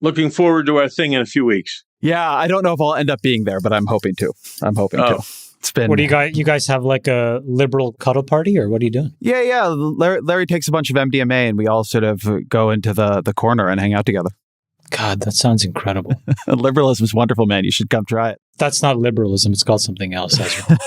Looking forward to our thing in a few weeks. Yeah, I don't know if I'll end up being there, but I'm hoping to. It's been. What do you guys have like a liberal cuddle party, or what are you doing? Yeah. Larry takes a bunch of MDMA and we all sort of go into the corner and hang out together. God, that sounds incredible. Liberalism is wonderful, man. You should come try it. That's not liberalism. It's called something else, Ezra.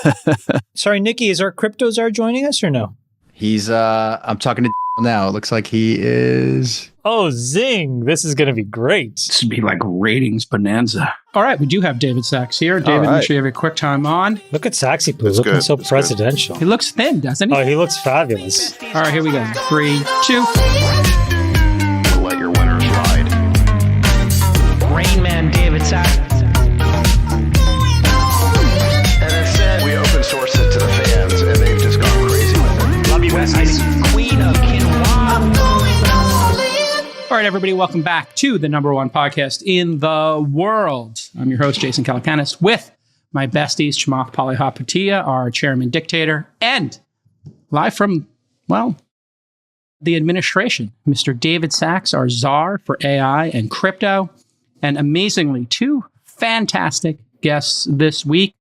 Sorry, Nikki, is our CryptoZar joining us or no? He's, I'm talking to now. It looks like he is. Oh, zing. This is going to be great. This would be like ratings bonanza. All right, we do have David Sachs here. David, make sure you have a quick time on. Look at Saxy Poo, looking so presidential. He looks thin, doesn't he? Oh, he looks fabulous. All right, here we go. 3, 2. Let your winners ride. Rain Man David Sachs. And instead, we open source it to the fans, and they've just gone crazy with it. Love you, Wesley. Queen of Quinoa. All right, everybody, welcome back to the #1 podcast in the world. I'm your host, Jason Calacanis, with my besties, Chamath Palihapitiya, our chairman dictator, and live from, well, the administration, Mr. David Sachs, our czar for AI and crypto. And amazingly, two fantastic guests this week.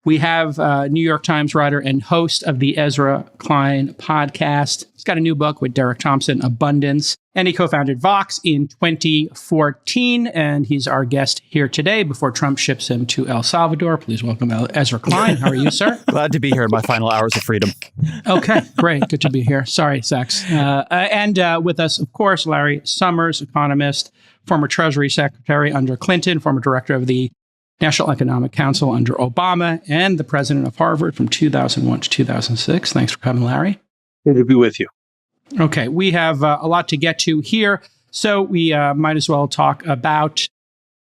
We have New York Times writer and host of the Ezra Klein podcast. He's got a new book with Derek Thompson, Abundance, and he co-founded Vox in 2014. And he's our guest here today before Trump ships him to El Salvador. Please welcome Ezra Klein. How are you, sir? Glad to be here in my final hours of freedom. Okay, great. Good to be here. Sorry, Sachs. And with us, of course, Larry Summers, economist, former Treasury Secretary under Clinton, former director of the National Economic Council under Obama, and the president of Harvard from 2001 to 2006. Thanks for coming, Larry. Good to be with you. Okay, we have a lot to get to here, so we might as well talk about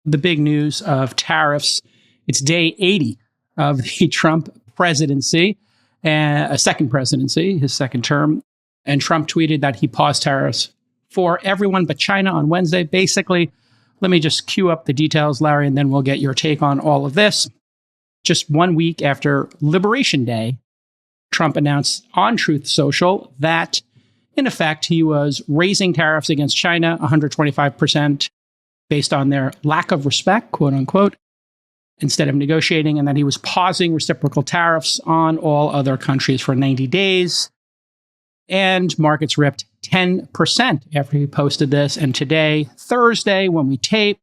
the big news of tariffs. It's day 80 of the Trump presidency, a second presidency, his second term, and Trump tweeted that he paused tariffs for everyone but China on Wednesday. Basically, let me just cue up the details, Larry, and then we'll get your take on all of this. Just 1 week after Liberation Day, Trump announced on Truth Social that, in effect, he was raising tariffs against China 125% based on their lack of respect, quote unquote, instead of negotiating, and that he was pausing reciprocal tariffs on all other countries for 90 days. And markets ripped 10% after he posted this. And today, Thursday, when we tape,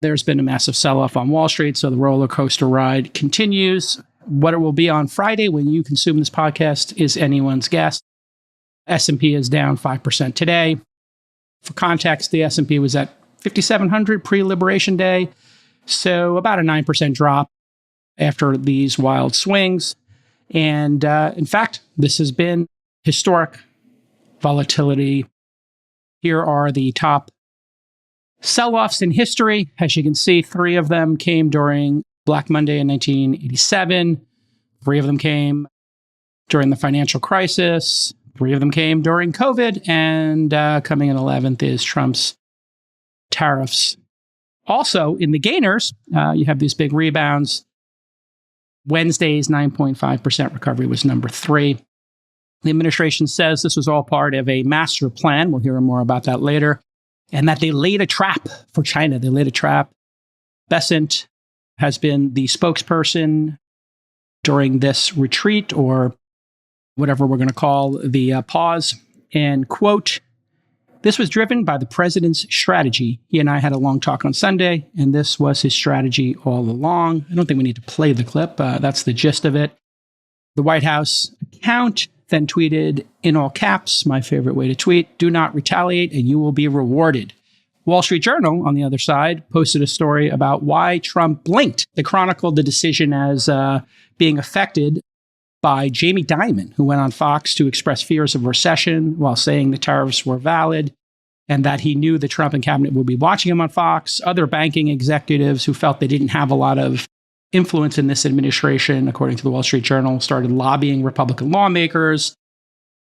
there's been a massive sell-off on Wall Street. So the roller coaster ride continues. What it will be on Friday when you consume this podcast is anyone's guess. S&P is down 5% today. For context, the S&P was at 5,700 pre-Liberation Day. So about a 9% drop after these wild swings. And in fact, this has been historic volatility. Here are the top sell-offs in history. As you can see, 3 of them came during Black Monday in 1987. 3 of them came during the financial crisis. 3 of them came during COVID. And coming in 11th is Trump's tariffs. Also, in the gainers, you have these big rebounds. Wednesday's 9.5% recovery was number 3. The administration says this was all part of a master plan. We'll hear more about that later. And that they laid a trap for China. They laid a trap. Bessent has been the spokesperson during this retreat, or whatever we're going to call the pause. And quote, "This was driven by the president's strategy. He and I had a long talk on Sunday, and this was his strategy all along." I don't think we need to play the clip. That's the gist of it. The White House account then tweeted in all caps, my favorite way to tweet, "Do not retaliate and you will be rewarded." Wall Street Journal, on the other side, posted a story about why Trump blinked. They chronicled the decision as being affected by Jamie Dimon, who went on Fox to express fears of recession while saying the tariffs were valid and that he knew the Trump and cabinet would be watching him on Fox. Other banking executives who felt they didn't have a lot of influence in this administration, according to the Wall Street Journal, started lobbying Republican lawmakers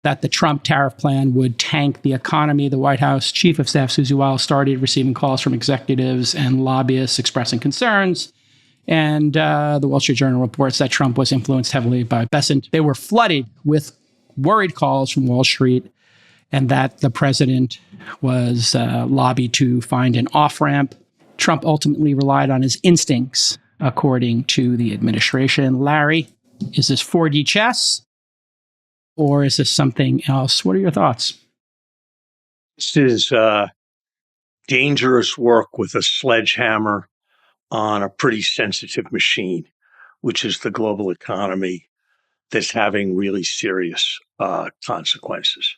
that the Trump tariff plan would tank the economy. The White House Chief of Staff, Susie Wiles, started receiving calls from executives and lobbyists expressing concerns. And the Wall Street Journal reports that Trump was influenced heavily by Bessent. They were flooded with worried calls from Wall Street and that the president was lobbied to find an off-ramp. Trump ultimately relied on his instincts, according to the administration. Larry, is this 4D chess, or is this something else? What are your thoughts? This is dangerous work with a sledgehammer on a pretty sensitive machine, which is the global economy, that's having really serious consequences.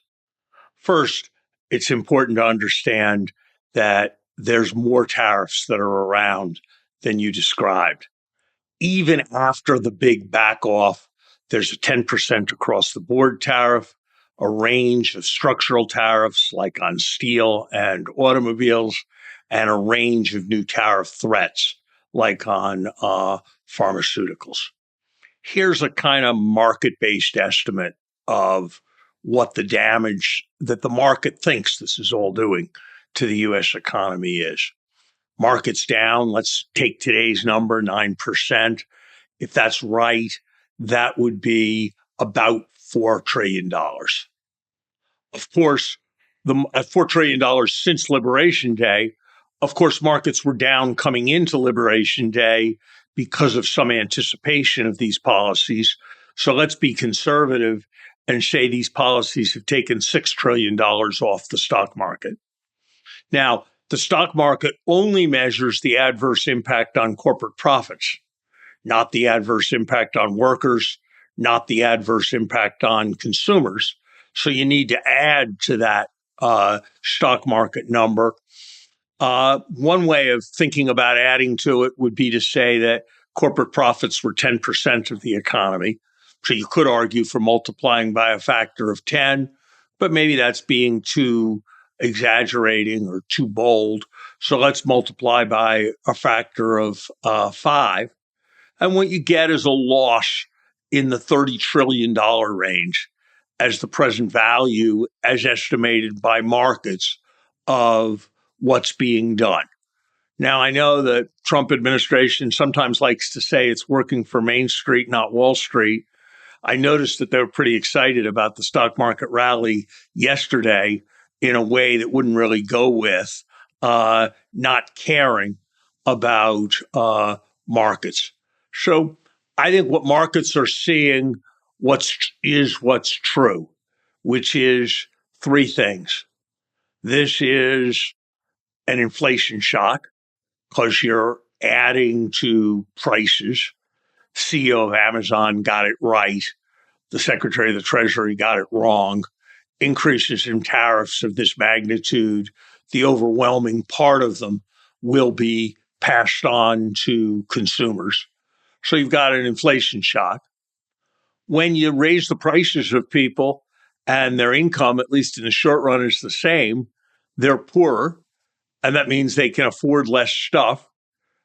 First, it's important to understand that there's more tariffs that are around than you described. Even after the big back off, there's a 10% across the board tariff, a range of structural tariffs like on steel and automobiles, and a range of new tariff threats like on pharmaceuticals. Here's a kind of market-based estimate of what the damage that the market thinks this is all doing to the U.S. economy is. Market's down. Let's take today's number, 9%. If that's right, that would be about $4 trillion. Of course, at $4 trillion since Liberation Day, of course, markets were down coming into Liberation Day because of some anticipation of these policies. So let's be conservative and say these policies have taken $6 trillion off the stock market. Now, the stock market only measures the adverse impact on corporate profits, not the adverse impact on workers, not the adverse impact on consumers. So you need to add to that stock market number. One way of thinking about adding to it would be to say that corporate profits were 10% of the economy. So you could argue for multiplying by a factor of 10, but maybe that's being too exaggerating or too bold. So let's multiply by a factor of 5. And what you get is a loss in the $30 trillion range as the present value as estimated by markets of what's being done. Now, I know the Trump administration sometimes likes to say it's working for Main Street, not Wall Street. I noticed that they were pretty excited about the stock market rally yesterday in a way that wouldn't really go with not caring about markets. So I think what markets are seeing what's true, which is 3 things. This is an inflation shock because you're adding to prices. CEO of Amazon got it right. The Secretary of the Treasury got it wrong. Increases in tariffs of this magnitude, the overwhelming part of them will be passed on to consumers. So you've got an inflation shock. When you raise the prices of people and their income, at least in the short run, is the same, they're poorer. And that means they can afford less stuff.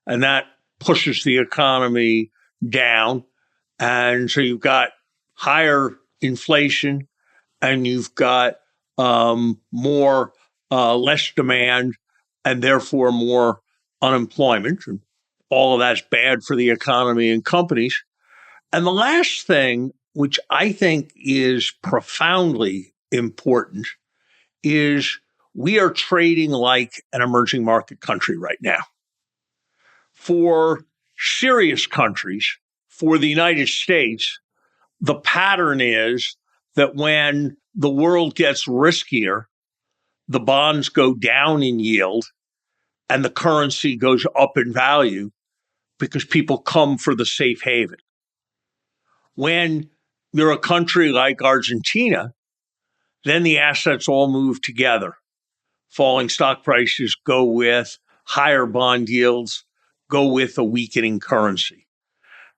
And that pushes the economy down. And so you've got higher inflation and you've got less demand and therefore more unemployment. And all of that's bad for the economy and companies. And the last thing, which I think is profoundly important, is we are trading like an emerging market country right now. For serious countries, for the United States, the pattern is that when the world gets riskier, the bonds go down in yield and the currency goes up in value because people come for the safe haven. When you're a country like Argentina, then the assets all move together. Falling stock prices go with higher bond yields, go with a weakening currency.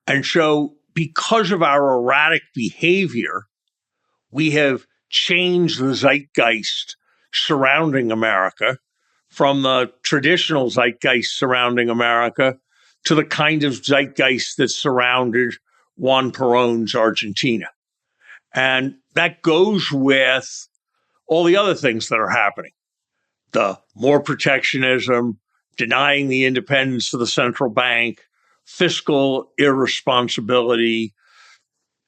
And so because of our erratic behavior, we have changed the zeitgeist surrounding America from the traditional zeitgeist surrounding America to the kind of zeitgeist that surrounded Juan Perón's Argentina. And that goes with all the other things that are happening. The more protectionism, denying the independence of the central bank, fiscal irresponsibility,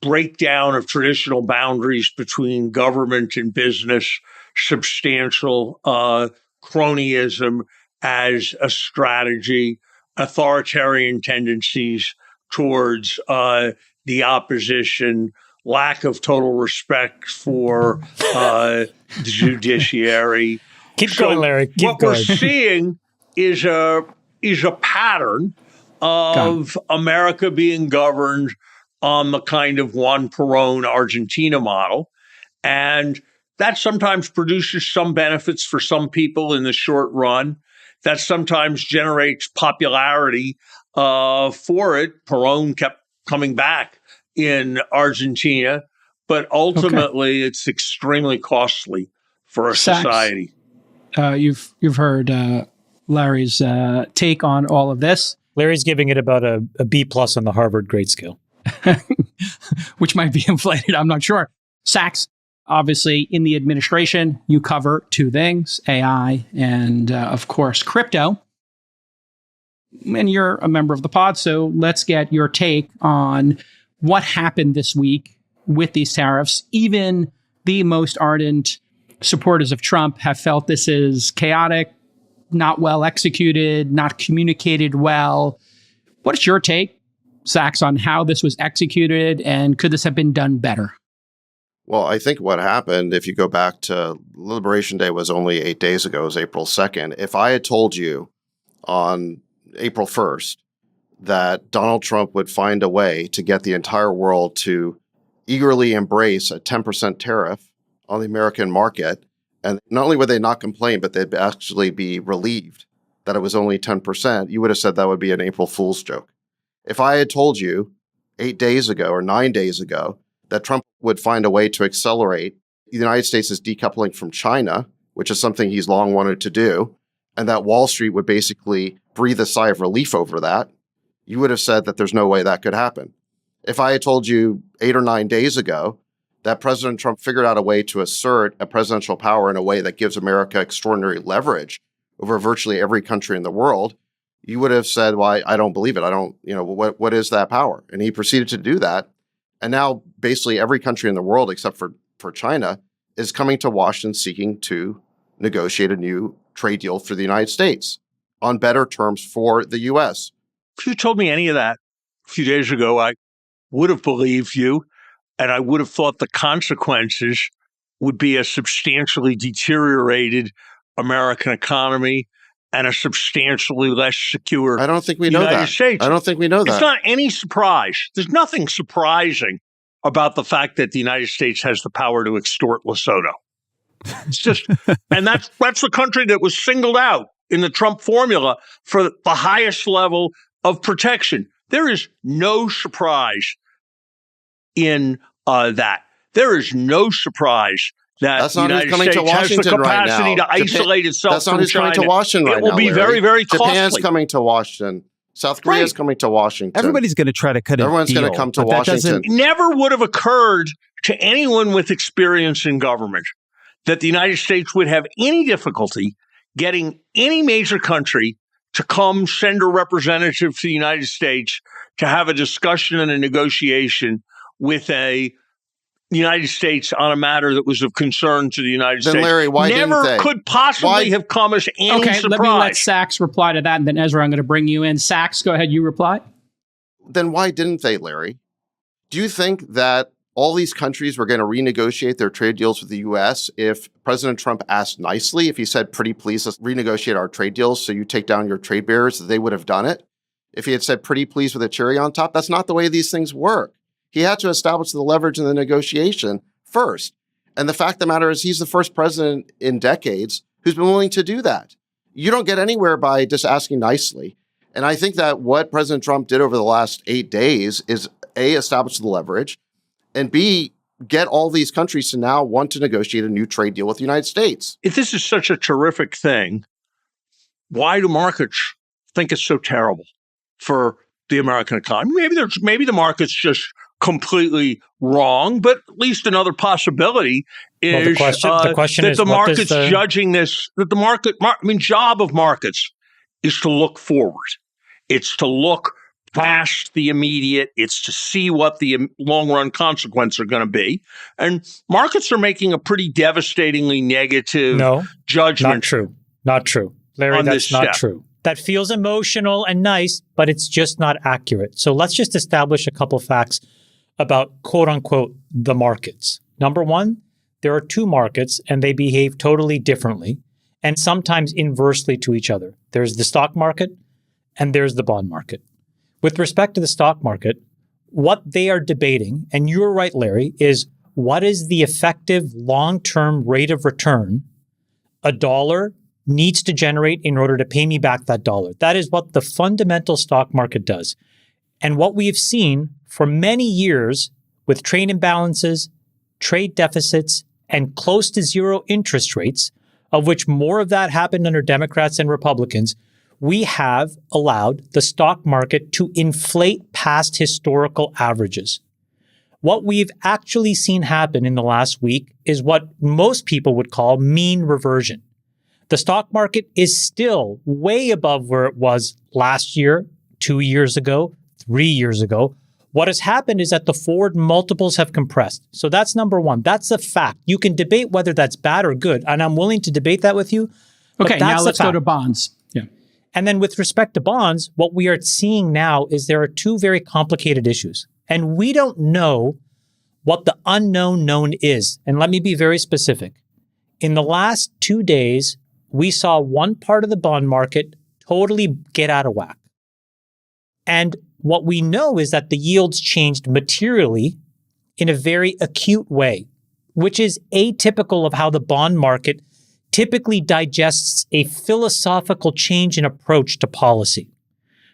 breakdown of traditional boundaries between government and business, substantial cronyism as a strategy, authoritarian tendencies towards the opposition, lack of total respect for the judiciary. Keep going, Larry. Keep what going. we're seeing is a pattern of America being governed on the kind of Juan Perón Argentina model. And that sometimes produces some benefits for some people in the short run. That sometimes generates popularity for it. Perón kept coming back in Argentina, but ultimately it's extremely costly for a society. You've heard Larry's take on all of this. Larry's giving it about a B+ on the Harvard grade scale. Which might be inflated, I'm not sure. Sachs, obviously in the administration, you cover two things, AI and, of course, crypto. And you're a member of the pod, so let's get your take on what happened this week with these tariffs. Even the most ardent supporters of Trump have felt this is chaotic, not well executed, not communicated well. What is your take, Sachs, on how this was executed, and could this have been done better? Well, I think what happened, if you go back to Liberation Day was only 8 days ago, it was April 2nd. If I had told you on April 1st that Donald Trump would find a way to get the entire world to eagerly embrace a 10% tariff on the American market, and not only would they not complain, but they'd actually be relieved that it was only 10%, you would have said that would be an April Fool's joke. If I had told you 8 days ago or 9 days ago that Trump would find a way to accelerate the United States' decoupling from China, which is something he's long wanted to do, and that Wall Street would basically breathe a sigh of relief over that, you would have said that there's no way that could happen. If I had told you 8 or 9 days ago that President Trump figured out a way to assert a presidential power in a way that gives America extraordinary leverage over virtually every country in the world, you would have said, well, I don't believe it. I don't, what is that power? And he proceeded to do that. And now basically every country in the world, except for China, is coming to Washington seeking to negotiate a new trade deal for the United States on better terms for the U.S. If you told me any of that a few days ago, I would have believed you, and I would have thought the consequences would be a substantially deteriorated American economy and a substantially less secure I don't think we know United that. States. I don't think we know that. It's not any surprise. There's nothing surprising about the fact that the United States has the power to extort Lesotho. It's just, and that's the country that was singled out in the Trump formula for the highest level of protection. There is no surprise in that. There is no surprise that That's the not who's United coming States to Washington has the right capacity now. to isolate itself That's not from who's China. coming to Washington right now. It will be Larry. very, very costly. Japan's coming to Washington. South Korea is coming to Washington. Everybody's going to try to cut a Everyone's deal. going to come to but that Washington. It never would have occurred to anyone with experience in government that the United States would have any difficulty getting any major country to come send a representative to the United States to have a discussion and a negotiation with the United States on a matter that was of concern to the United States. Larry, why never didn't they? could possibly have come as any Okay, surprise. let me let Sachs reply to that, and then Ezra, I'm going to bring you in. Sachs, go ahead, you reply. Then why didn't they, Larry? Do you think that all these countries were going to renegotiate their trade deals with the U.S. if President Trump asked nicely, if he said, pretty please, let's renegotiate our trade deals so you take down your trade barriers, that they would have done it? If he had said, pretty please, with a cherry on top? That's not the way these things work. He had to establish the leverage in the negotiation first. And the fact of the matter is he's the first president in decades who's been willing to do that. You don't get anywhere by just asking nicely. And I think that what President Trump did over the last 8 days is A, establish the leverage, and B, get all these countries to now want to negotiate a new trade deal with the United States. If this is such a terrific thing, why do markets think it's so terrible for the American economy? Maybe the market's just completely wrong, but at least another possibility is the question that is, the what does market's the- judging this, that the market, job of markets is to look forward. It's to look past the immediate. It's to see what the long-run consequences are going to be. And markets are making a pretty devastatingly negative judgment. Not true. Not true. Larry, that's not true. That feels emotional and nice, but it's just not accurate. So let's just establish a couple facts about, quote unquote, the markets. Number one, there are two markets and they behave totally differently and sometimes inversely to each other. There's the stock market and there's the bond market. With respect to the stock market, what they are debating, and you're right, Larry, is what is the effective long-term rate of return a dollar needs to generate in order to pay me back that dollar. That is what the fundamental stock market does. And what we've seen for many years with trade imbalances, trade deficits, and close to zero interest rates, of which more of that happened under Democrats and Republicans, we have allowed the stock market to inflate past historical averages. What we've actually seen happen in the last week is what most people would call mean reversion. The stock market is still way above where it was last year, 2 years ago, 3 years ago. What has happened is that the forward multiples have compressed. So that's number one. That's a fact. You can debate whether that's bad or good, and I'm willing to debate that with you. Okay, now let's go to bonds. Yeah. And then with respect to bonds, what we are seeing now is there are two very complicated issues. And we don't know what the unknown known is. And let me be very specific. In the last 2 days, we saw one part of the bond market totally get out of whack. And what we know is that the yields changed materially in a very acute way, which is atypical of how the bond market typically digests a philosophical change in approach to policy.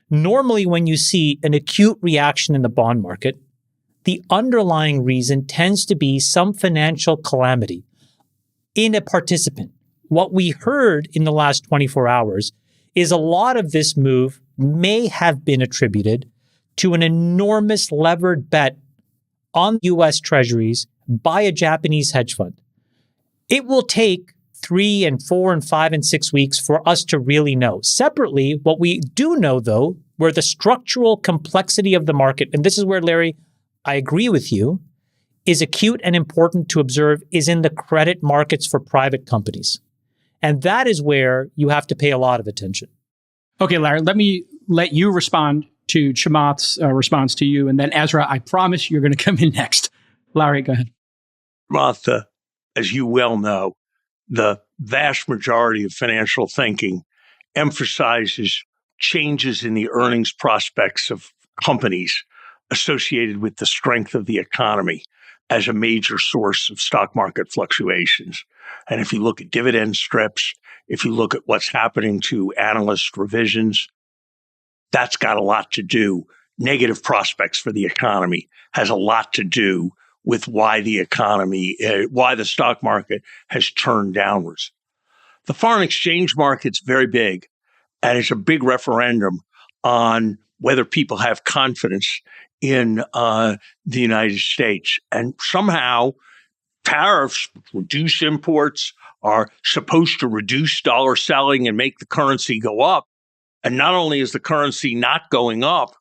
Normally, when you see an acute reaction in the bond market, the underlying reason tends to be some financial calamity in a participant. What we heard in the last 24 hours is a lot of this move may have been attributed to an enormous levered bet on U.S. Treasuries by a Japanese hedge fund. It will take 3 and 4 and 5 and 6 weeks for us to really know. Separately, what we do know, though, where the structural complexity of the market, and this is where, Larry, I agree with you, is acute and important to observe, is in the credit markets for private companies. And that is where you have to pay a lot of attention. Okay, Larry, let me let you respond to Chamath's response to you. And then Ezra, I promise you're going to come in next. Larry, go ahead. Chamath, as you well know, the vast majority of financial thinking emphasizes changes in the earnings prospects of companies associated with the strength of the economy as a major source of stock market fluctuations. And if you look at dividend strips, if you look at what's happening to analyst revisions, that's got a lot to do. Negative prospects for the economy has a lot to do with why the economy, why the stock market has turned downwards. The foreign exchange market's very big, and it's a big referendum on whether people have confidence in the United States. And somehow tariffs reduce imports, are supposed to reduce dollar selling and make the currency go up. And not only is the currency not going up,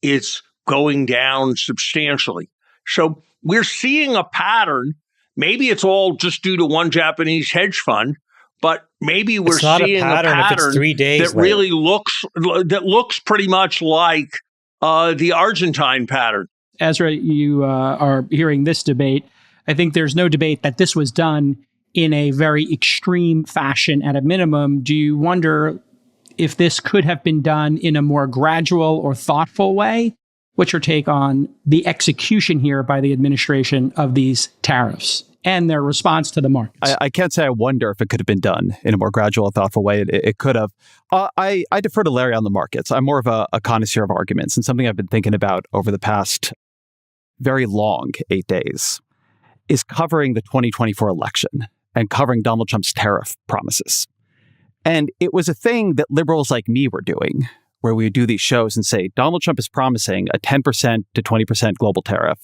it's going down substantially. So we're seeing a pattern. Maybe it's all just due to one Japanese hedge fund, but maybe we're seeing a pattern if it's 3 days that really looks pretty much like the Argentine pattern. Ezra, you are hearing this debate. I think there's no debate that this was done in a very extreme fashion at a minimum. Do you wonder if this could have been done in a more gradual or thoughtful way? What's your take on the execution here by the administration of these tariffs and their response to the markets? I can't say I wonder if it could have been done in a more gradual and thoughtful way. It could have. I defer to Larry on the markets. I'm more of a connoisseur of arguments, and something I've been thinking about over the past very long 8 days is covering the 2024 election and covering Donald Trump's tariff promises. And it was a thing that liberals like me were doing, where we would do these shows and say, Donald Trump is promising a 10% to 20% global tariff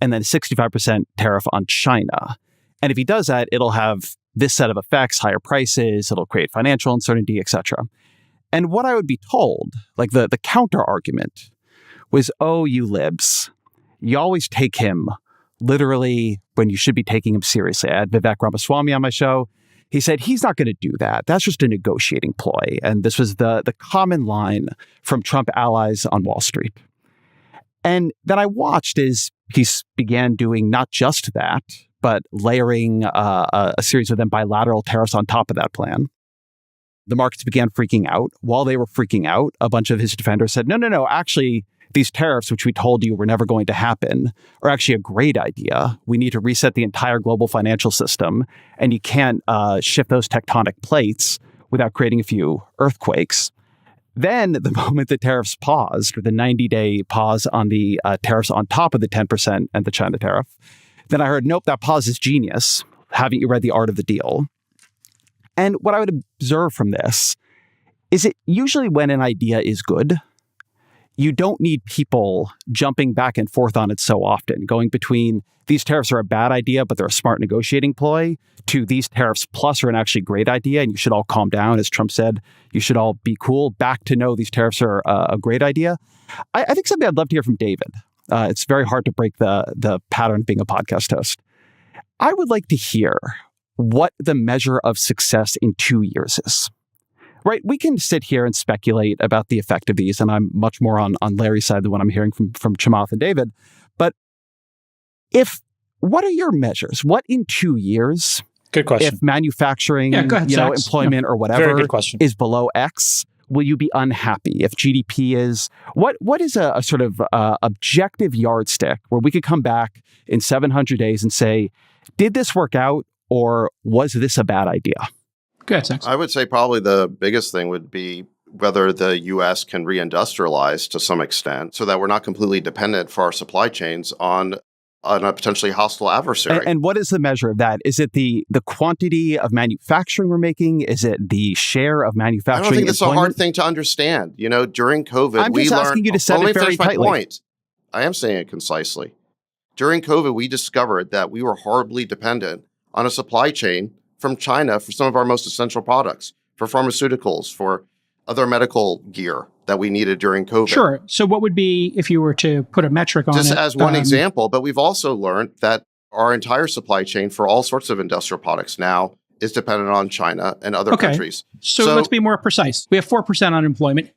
and then a 65% tariff on China. And if he does that, it'll have this set of effects, higher prices, it'll create financial uncertainty, etc. And what I would be told, like the counter argument, was, oh, you libs. You always take him literally when you should be taking him seriously. I had Vivek Ramaswamy on my show. He said, he's not going to do that. That's just a negotiating ploy. And this was the common line from Trump allies on Wall Street. And then I watched as he began doing not just that, but layering a series of them bilateral tariffs on top of that plan. The markets began freaking out. While they were freaking out, a bunch of his defenders said, no, actually, these tariffs, which we told you were never going to happen, are actually a great idea. We need to reset the entire global financial system, and you can't shift those tectonic plates without creating a few earthquakes. Then, the moment the tariffs paused, or the 90-day pause on the tariffs on top of the 10% and the China tariff, then I heard, nope, that pause is genius. Haven't you read The Art of the Deal? And what I would observe from this is it usually when an idea is good, you don't need people jumping back and forth on it so often, going between these tariffs are a bad idea, but they're a smart negotiating ploy, to these tariffs plus are an actually great idea, and you should all calm down. As Trump said, you should all be cool. Back to no, these tariffs are a great idea. I think something I'd love to hear from David. It's very hard to break the pattern of being a podcast host. I would like to hear what the measure of success in 2 years is. Right? We can sit here and speculate about the effect of these, and I'm much more on Larry's side than what I'm hearing from Chamath and David. But what are your measures? What in 2 years, good question, if manufacturing, employment or whatever is below X, will you be unhappy? If GDP is, what is a sort of objective yardstick where we could come back in 700 days and say, did this work out or was this a bad idea? Good, thanks. I would say probably the biggest thing would be whether the U.S. can reindustrialize to some extent so that we're not completely dependent for our supply chains on a potentially hostile adversary. And what is the measure of that? Is it the quantity of manufacturing we're making? Is it the share of manufacturing? I don't think that's a hard thing to understand. You know, during COVID, I'm just asking you to set it very tightly. Point. I am saying it concisely. During COVID, we discovered that we were horribly dependent on a supply chain from China for some of our most essential products, for pharmaceuticals, for other medical gear that we needed during COVID. Sure. So what would be, if you were to put a metric on Just it? as one example, but we've also learned that our entire supply chain for all sorts of industrial products now is dependent on China and other countries. So let's be more precise. We have 4% unemployment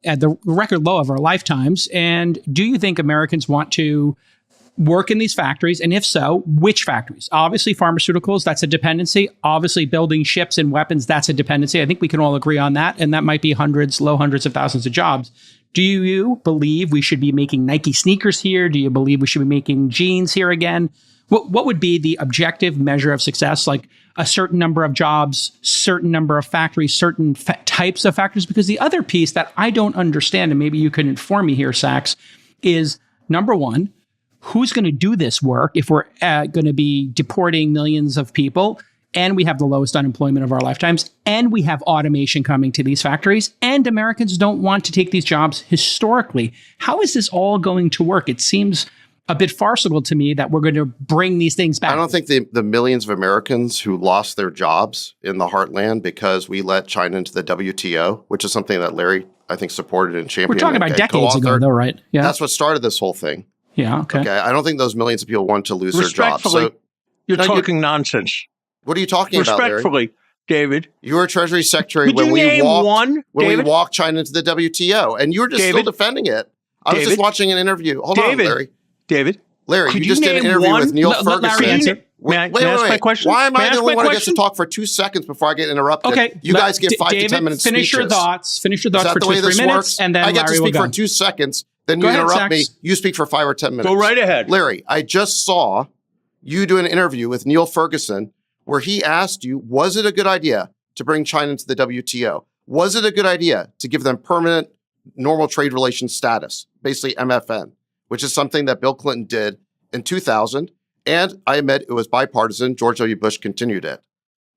at the record low of our lifetimes. And do you think Americans want to work in these factories? And if so, which factories? Obviously, pharmaceuticals, that's a dependency. Obviously, building ships and weapons, that's a dependency. I think we can all agree on that. And that might be low hundreds of thousands of jobs. Do you believe we should be making Nike sneakers here? Do you believe we should be making jeans here again? What would be the objective measure of success? Like a certain number of jobs, certain number of factories, certain types of factories? Because the other piece that I don't understand, and maybe you could inform me here, Sachs, is number one, who's going to do this work if we're going to be deporting millions of people, and we have the lowest unemployment of our lifetimes, and we have automation coming to these factories, and Americans don't want to take these jobs historically? How is this all going to work? It seems a bit farcical to me that we're going to bring these things back. I don't think the millions of Americans who lost their jobs in the heartland because we let China into the WTO, which is something that Larry, I think, supported and championed. We're talking about decades ago, though, right? Yeah. That's what started this whole thing. Yeah, okay. I don't think those millions of people want to lose their jobs. So, you're talking nonsense. What are you talking about, Larry? Respectfully, David. You were Treasury Secretary when we walked China into the WTO, and you were just still defending it. I was just watching an interview. Hold on, Larry. Larry, you just did an interview with Neil Ferguson. May I ask my question? Why am I the only one who gets to talk for 2 seconds before I get interrupted? Okay. You guys get 5 to 10 minutes finish speeches. Finish your thoughts for 2 or 3 minutes, works? and then I get Larry to speak will for go. 2 seconds. Then you interrupt me. You speak for 5 or 10 minutes. Go right ahead. Larry, I just saw you do an interview with Neil Ferguson where he asked you, was it a good idea to bring China into the WTO? Was it a good idea to give them permanent normal trade relations status, basically MFN, which is something that Bill Clinton did in 2000. And I admit it was bipartisan. George W. Bush continued it.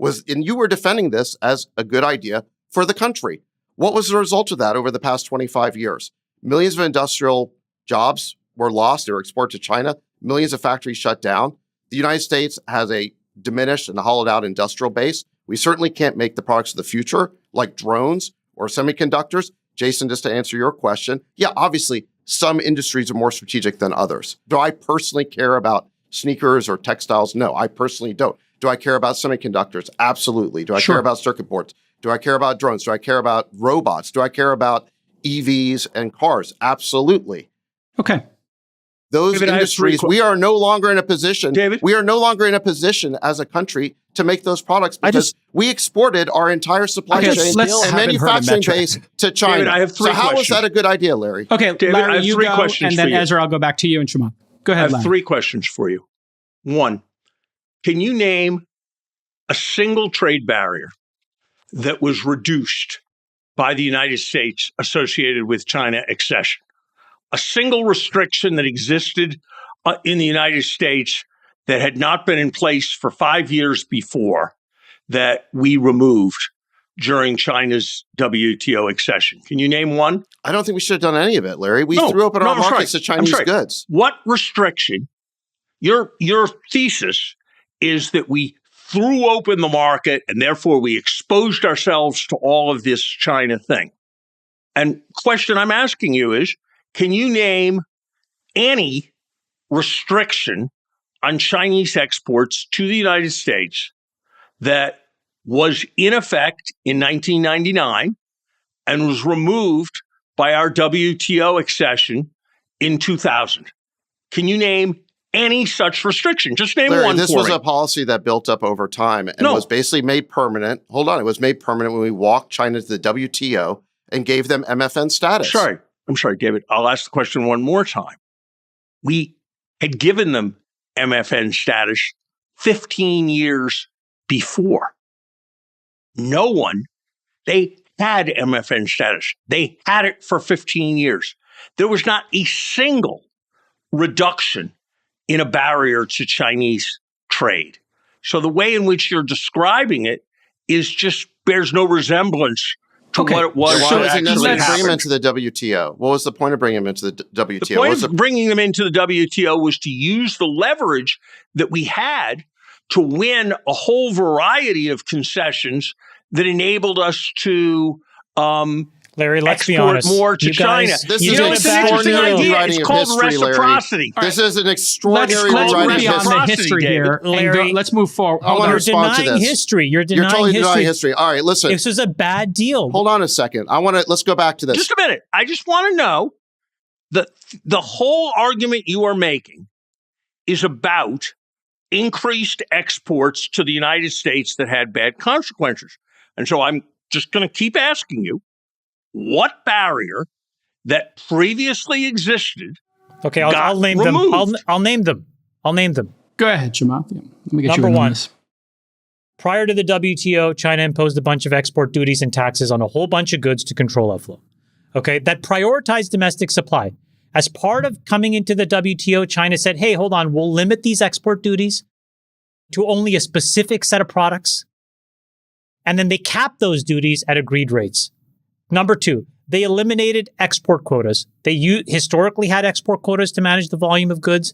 And you were defending this as a good idea for the country. What was the result of that over the past 25 years? Millions of industrial jobs were lost. They were exported to China. Millions of factories shut down. The United States has a diminished and hollowed out industrial base. We certainly can't make the products of the future, like drones or semiconductors. Jason, just to answer your question, yeah, obviously, some industries are more strategic than others. Do I personally care about sneakers or textiles? No, I personally don't. Do I care about semiconductors? Absolutely. Do I care about circuit boards? Do I care about drones? Do I care about robots? Do I care about EVs and cars? Absolutely. Okay. Those David, industries, we are no longer in a position. David? We are no longer in a position as a country to make those products because we exported our entire supply chain and manufacturing base to China. David, I have three so how questions. is that a good idea, Larry? Okay, David, Larry, I have you three go, questions and then for you. Ezra, I'll go back to you and Shimon. Go ahead, I have Larry. three questions for you. One, can you name a single trade barrier that was reduced by the United States associated with China accession? A single restriction that existed in the United States that had not been in place for 5 years before that we removed during China's WTO accession. Can you name one? I don't think we should have done any of it, Larry. We threw open our markets to Chinese goods. What restriction? Your thesis is that we threw open the market and therefore we exposed ourselves to all of this China thing. And question I'm asking you is, can you name any restriction on Chinese exports to the United States that was in effect in 1999 and was removed by our WTO accession in 2000? Can you name any such restriction? Just name Larry, one this for was me. a policy that built up over time and was basically made permanent. Hold on. It was made permanent when we walked China to the WTO and gave them MFN status. I'm sorry, David. I'll ask the question one more time. We had given them MFN status 15 years before. No one, they had MFN status. They had it for 15 years. There was not a single reduction in a barrier to Chinese trade. So the way in which you're describing it is just bears no resemblance to what it was. Why was it necessary to bring happened. them into the WTO? What was the point of bringing them into the WTO? The point of bringing them into the WTO was to use the leverage that we had to win a whole variety of concessions that enabled us to Larry, let's be export honest. more to China. This You is know, an it's an interesting extraordinary idea. rewriting It's of called history, Larry. reciprocity. This is an extraordinary Let's rewriting be of on the history. history here. Larry, let's move forward. I want to You're respond to denying this. history. You're You're totally denying denying history. All right, listen. This was a bad deal. Hold on a second. Let's go back to this. Just a minute. I just want to know that the whole argument you are making is about increased exports to the United States that had bad consequences. And so I'm just going to keep asking you, what barrier that previously existed Okay, I'll name them. I'll name them. Go ahead, Jamal. Yeah, let me get Number you one. this. Prior to the WTO, China imposed a bunch of export duties and taxes on a whole bunch of goods to control outflow. Okay, that prioritized domestic supply. As part of coming into the WTO, China said, hey, hold on, we'll limit these export duties to only a specific set of products. And then they capped those duties at agreed rates. Number two, they eliminated export quotas. They historically had export quotas to manage the volume of goods.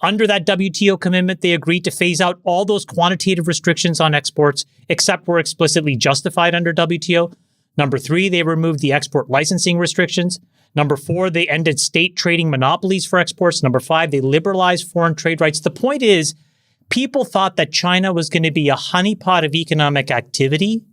Under that WTO commitment, they agreed to phase out all those quantitative restrictions on exports, except where explicitly justified under WTO. Number three, they removed the export licensing restrictions. Number four, they ended state trading monopolies for exports. Number five, they liberalized foreign trade rights. The point is, people thought that China was going to be a honeypot of economic activity,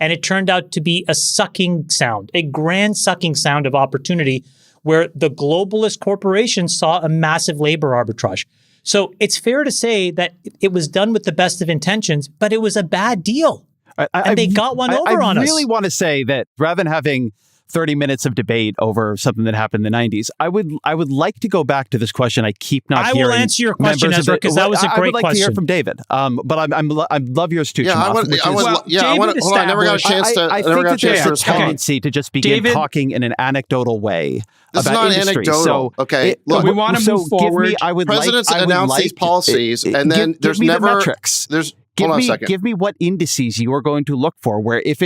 and it turned out to be a sucking sound, a grand sucking sound of opportunity where the globalist corporations saw a massive labor arbitrage. So it's fair to say that it was done with the best of intentions, but it was a bad deal. And they got one over on us. I really want to say that rather than having 30 minutes of debate over something that happened in the 90s, I would like to go back to this question I keep not hearing. I will answer your question, Ezra, because that was a great question. I would like to hear from David, but I love yours too, I want to. Hold on, I never got a chance to. I think that there's a tendency to just begin talking in an anecdotal way this about is not industry. Anecdotal. So, look, we want to move forward. Presidents announce these policies, and then there's never metrics. Hold on a second. Give me what indices you are going to look for. Where if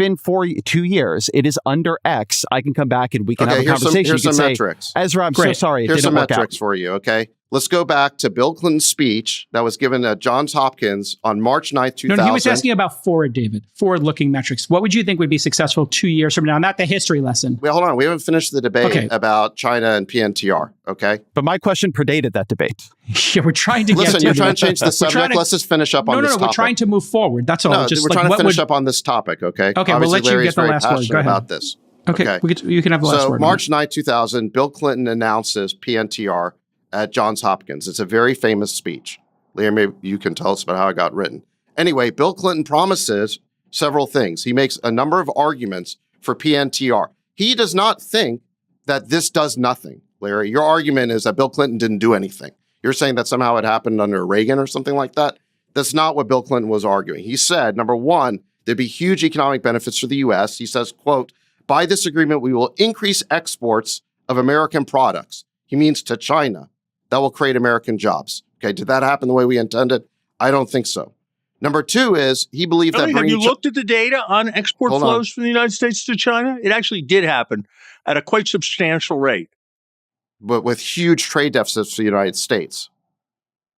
in 2 years it is under X, I can come back and we can have a conversation. Here's some metrics. Ezra, I'm so sorry. Here's some metrics for you, okay? Let's go back to Bill Clinton's speech that was given at Johns Hopkins on March 9th, 2000. No, he was asking about forward-looking metrics. What would you think would be successful 2 years from now? Not the history lesson. Wait, hold on. We haven't finished the debate about China and PNTR, okay? But my question predated that debate. Yeah, we're trying to Listen, you're trying to change the subject. Let's just finish up on this topic. No, we're trying to move forward. That's all. No, we're trying to finish up on this topic, okay? Okay, Obviously, we'll let Larry's you get the last word. Go ahead. about this. Okay. You can have the last word. So March 9th, 2000, Bill Clinton announces PNTR at Johns Hopkins. It's a very famous speech. Larry, maybe you can tell us about how it got written. Anyway, Bill Clinton promises several things. He makes a number of arguments for PNTR. He does not think that this does nothing. Larry, your argument is that Bill Clinton didn't do anything. You're saying that somehow it happened under Reagan or something like that? That's not what Bill Clinton was arguing. He said, number one, there'd be huge economic benefits for the U.S. He says, quote, by this agreement, we will increase exports of American products. He means to China. That will create American jobs. Okay, did that happen the way we intended? I don't think so. Number two is he believed that... Have you looked at the data on export flows from the United States to China? It actually did happen at a quite substantial rate. But with huge trade deficits for the United States.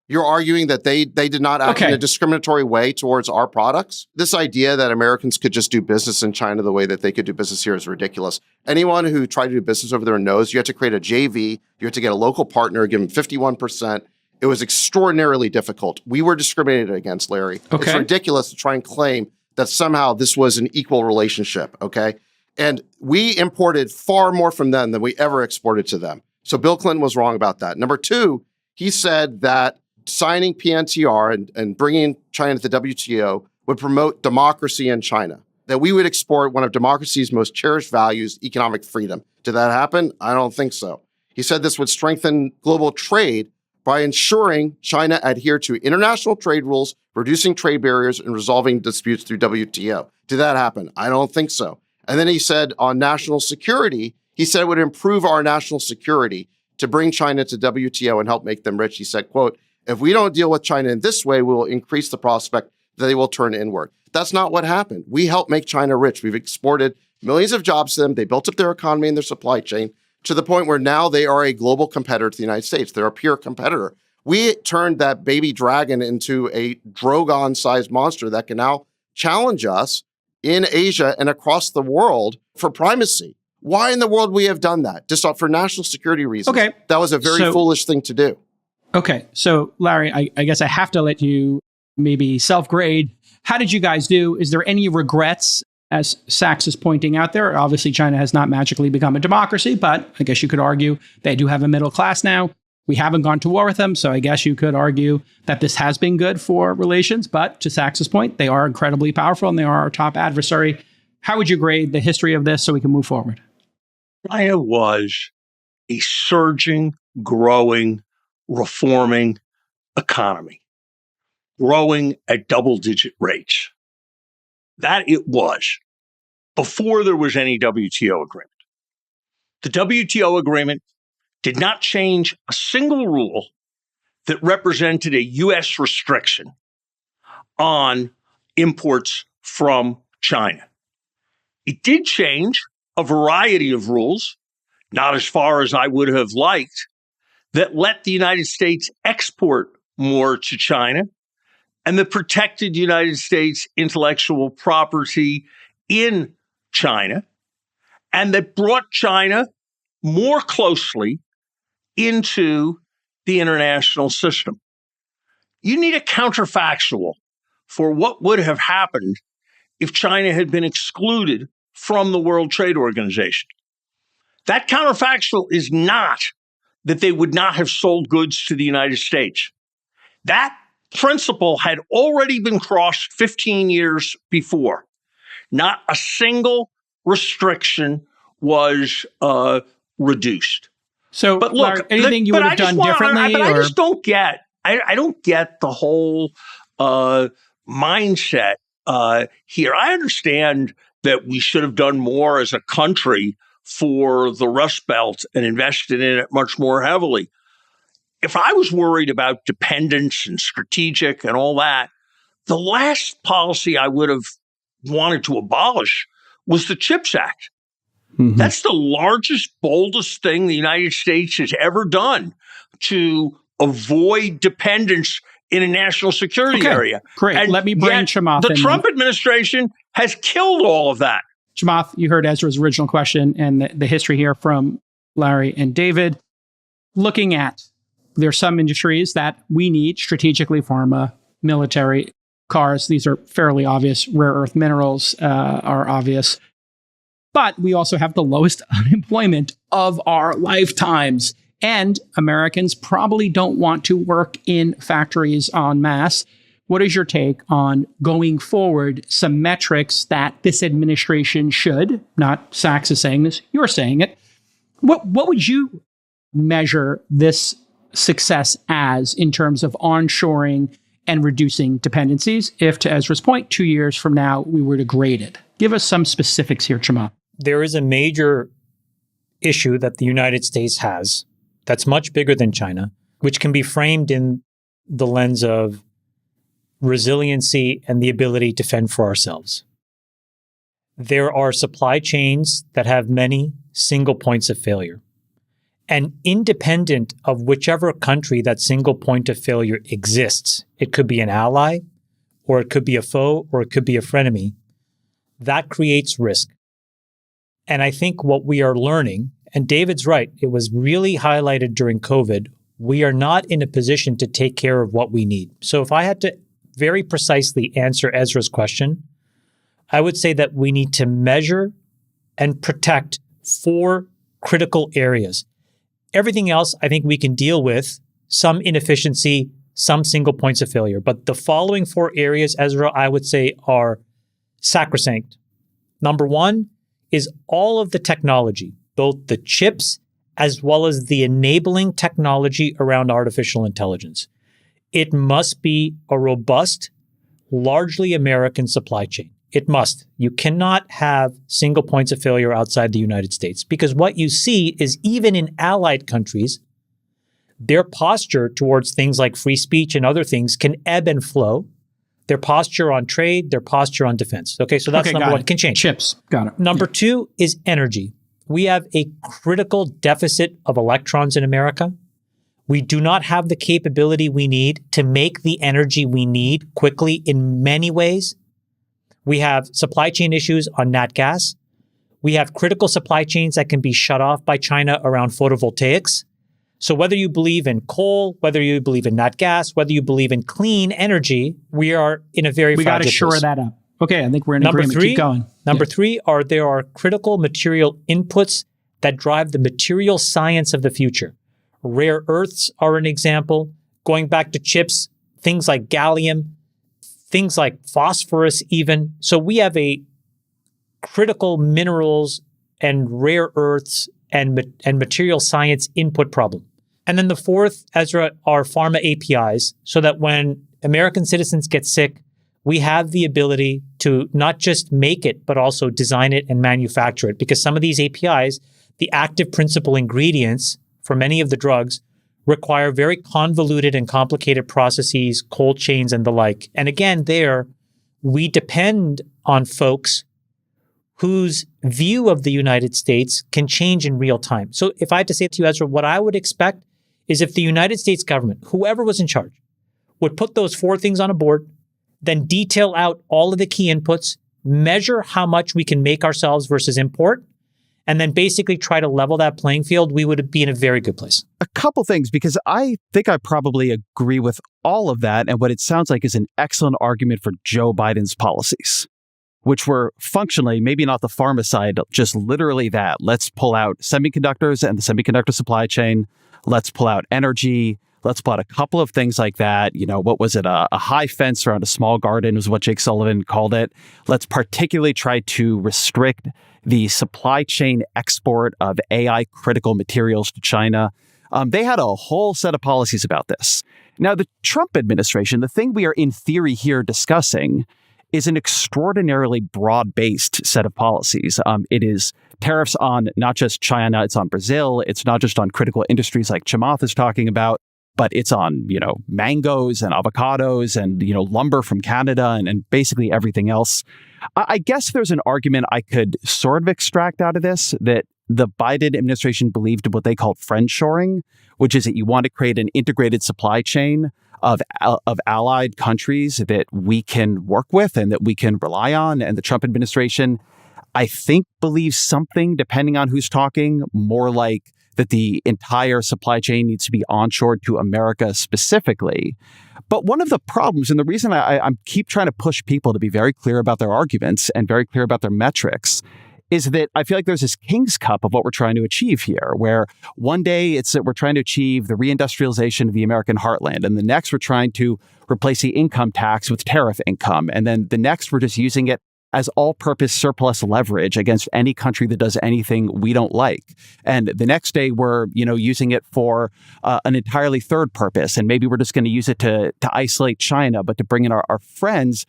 You're arguing that they did not act in a discriminatory way towards our products? This idea that Americans could just do business in China the way that they could do business here is ridiculous. Anyone who tried to do business over there knows you have to create a JV, you have to get a local partner, give them 51%. It was extraordinarily difficult. We were discriminated against, Larry. It's ridiculous to try and claim that somehow this was an equal relationship, okay? And we imported far more from them than we ever exported to them. So Bill Clinton was wrong about that. Number two, he said that signing PNTR and bringing China to the WTO would promote democracy in China, that we would export one of democracy's most cherished values, economic freedom. Did that happen? I don't think so. He said this would strengthen global trade by ensuring China adhere to international trade rules, reducing trade barriers, and resolving disputes through WTO. Did that happen? I don't think so. And then he said on national security, he said it would improve our national security to bring China to WTO and help make them rich. He said, quote, if we don't deal with China in this way, we will increase the prospect that they will turn inward. That's not what happened. We helped make China rich. We've exported millions of jobs to them. They built up their economy and their supply chain to the point where now they are a global competitor to the United States. They're a peer competitor. We turned that baby dragon into a Drogon-sized monster that can now challenge us in Asia and across the world for primacy. Why in the world we have done that? Just for national security reasons. Okay. That was a very foolish thing to do. Okay. So, Larry, I guess I have to let you maybe self-grade. How did you guys do? Is there any regrets, as Sachs is pointing out there? Obviously, China has not magically become a democracy, but I guess you could argue they do have a middle class now. We haven't gone to war with them, so I guess you could argue that this has been good for relations. But to Sachs's point, they are incredibly powerful and they are our top adversary. How would you grade the history of this so we can move forward? China was a surging, growing, reforming economy, growing at double-digit rates. That it was before there was any WTO agreement. The WTO agreement did not change a single rule that represented a U.S. restriction on imports from China. It did change a variety of rules, not as far as I would have liked, that let the United States export more to China and that protected United States intellectual property in China and that brought China more closely into the international system. You need a counterfactual for what would have happened if China had been excluded from the World Trade Organization. That counterfactual is not that they would not have sold goods to the United States. That principle had already been crossed 15 years before. Not a single restriction was reduced. So, but look, Larry, anything you would have done differently? I just don't get. I don't get the whole mindset here. I understand that we should have done more as a country for the Rust Belt and invested in it much more heavily. If I was worried about dependence and strategic and all that, the last policy I would have wanted to abolish was the CHIPS Act. Mm-hmm. That's the largest, boldest thing the United States has ever done to avoid dependence in a national security area. Great. And let me bring Chamath the in. Trump administration has killed all of that. Chamath, you heard Ezra's original question and the history here from Larry and David. Looking at, there are some industries that we need strategically, pharma, military, cars. These are fairly obvious. Rare earth minerals are obvious. But we also have the lowest unemployment of our lifetimes. And Americans probably don't want to work in factories en masse. What is your take on going forward, some metrics that this administration should, not Sachs is saying this, you're saying it. What would you measure this success as in terms of onshoring and reducing dependencies if, to Ezra's point, 2 years from now, we were to grade it? Give us some specifics here, Chamath. There is a major issue that the United States has that's much bigger than China, which can be framed in the lens of resiliency and the ability to fend for ourselves. There are supply chains that have many single points of failure. And independent of whichever country that single point of failure exists, it could be an ally, or it could be a foe, or it could be a frenemy, that creates risk. And I think what we are learning, and David's right, it was really highlighted during COVID, we are not in a position to take care of what we need. So if I had to very precisely answer Ezra's question, I would say that we need to measure and protect 4 critical areas. Everything else, I think we can deal with, some inefficiency, some single points of failure. But the following 4 areas, Ezra, I would say are sacrosanct. Number 1 is all of the technology, both the chips as well as the enabling technology around artificial intelligence. It must be a robust, largely American supply chain. It must. You cannot have single points of failure outside the United States, because what you see is even in allied countries, their posture towards things like free speech and other things can ebb and flow. Their posture on trade, their posture on defense. Okay, so that's number 1. Can change. Chips. Got it. Number 2 is energy. We have a critical deficit of electrons in America. We do not have the capability we need to make the energy we need quickly in many ways. We have supply chain issues on nat gas. We have critical supply chains that can be shut off by China around photovoltaics. So whether you believe in coal, whether you believe in nat gas, whether you believe in clean energy, we are in a very fragile place. We got to shore that up. Okay, I think we're in agreement. Keep going. Number 3 there are critical material inputs that drive the material science of the future. Rare earths are an example. Going back to chips, things like gallium, things like phosphorus even. So we have a critical minerals and rare earths and material science input problem. And then the 4th, Ezra, are pharma APIs, so that when American citizens get sick, we have the ability to not just make it, but also design it and manufacture it. Because some of these APIs, the active principal ingredients for many of the drugs, require very convoluted and complicated processes, cold chains, and the like. And again, there, we depend on folks whose view of the United States can change in real time. So if I had to say to you, Ezra, what I would expect is if the United States government, whoever was in charge, would put those 4 things on a board, then detail out all of the key inputs, measure how much we can make ourselves versus import, and then basically try to level that playing field, we would be in a very good place. A couple things, because I think I probably agree with all of that. And what it sounds like is an excellent argument for Joe Biden's policies, which were functionally, maybe not the pharma side, just literally that. Let's pull out semiconductors and the semiconductor supply chain. Let's pull out energy. Let's pull out a couple of things like that. You know, what was it? A high fence around a small garden was what Jake Sullivan called it. Let's particularly try to restrict the supply chain export of AI critical materials to China. They had a whole set of policies about this. Now, the Trump administration, the thing we are in theory here discussing is an extraordinarily broad-based set of policies. It is tariffs on not just China, it's on Brazil. It's not just on critical industries like Chamath is talking about, but it's on, mangoes and avocados and, lumber from Canada and basically everything else. I guess there's an argument I could sort of extract out of this that the Biden administration believed in what they called friendshoring, which is that you want to create an integrated supply chain of allied countries that we can work with and that we can rely on. And the Trump administration, I think, believes something, depending on who's talking, more like that the entire supply chain needs to be onshored to America specifically. But one of the problems, and the reason I keep trying to push people to be very clear about their arguments and very clear about their metrics, is that I feel like there's this king's cup of what we're trying to achieve here, where one day it's that we're trying to achieve the reindustrialization of the American heartland, and the next we're trying to replace the income tax with tariff income, and then the next we're just using it as all-purpose surplus leverage against any country that does anything we don't like. And the next day we're, using it for an entirely third purpose, and maybe we're just going to use it to isolate China, but to bring in our friends.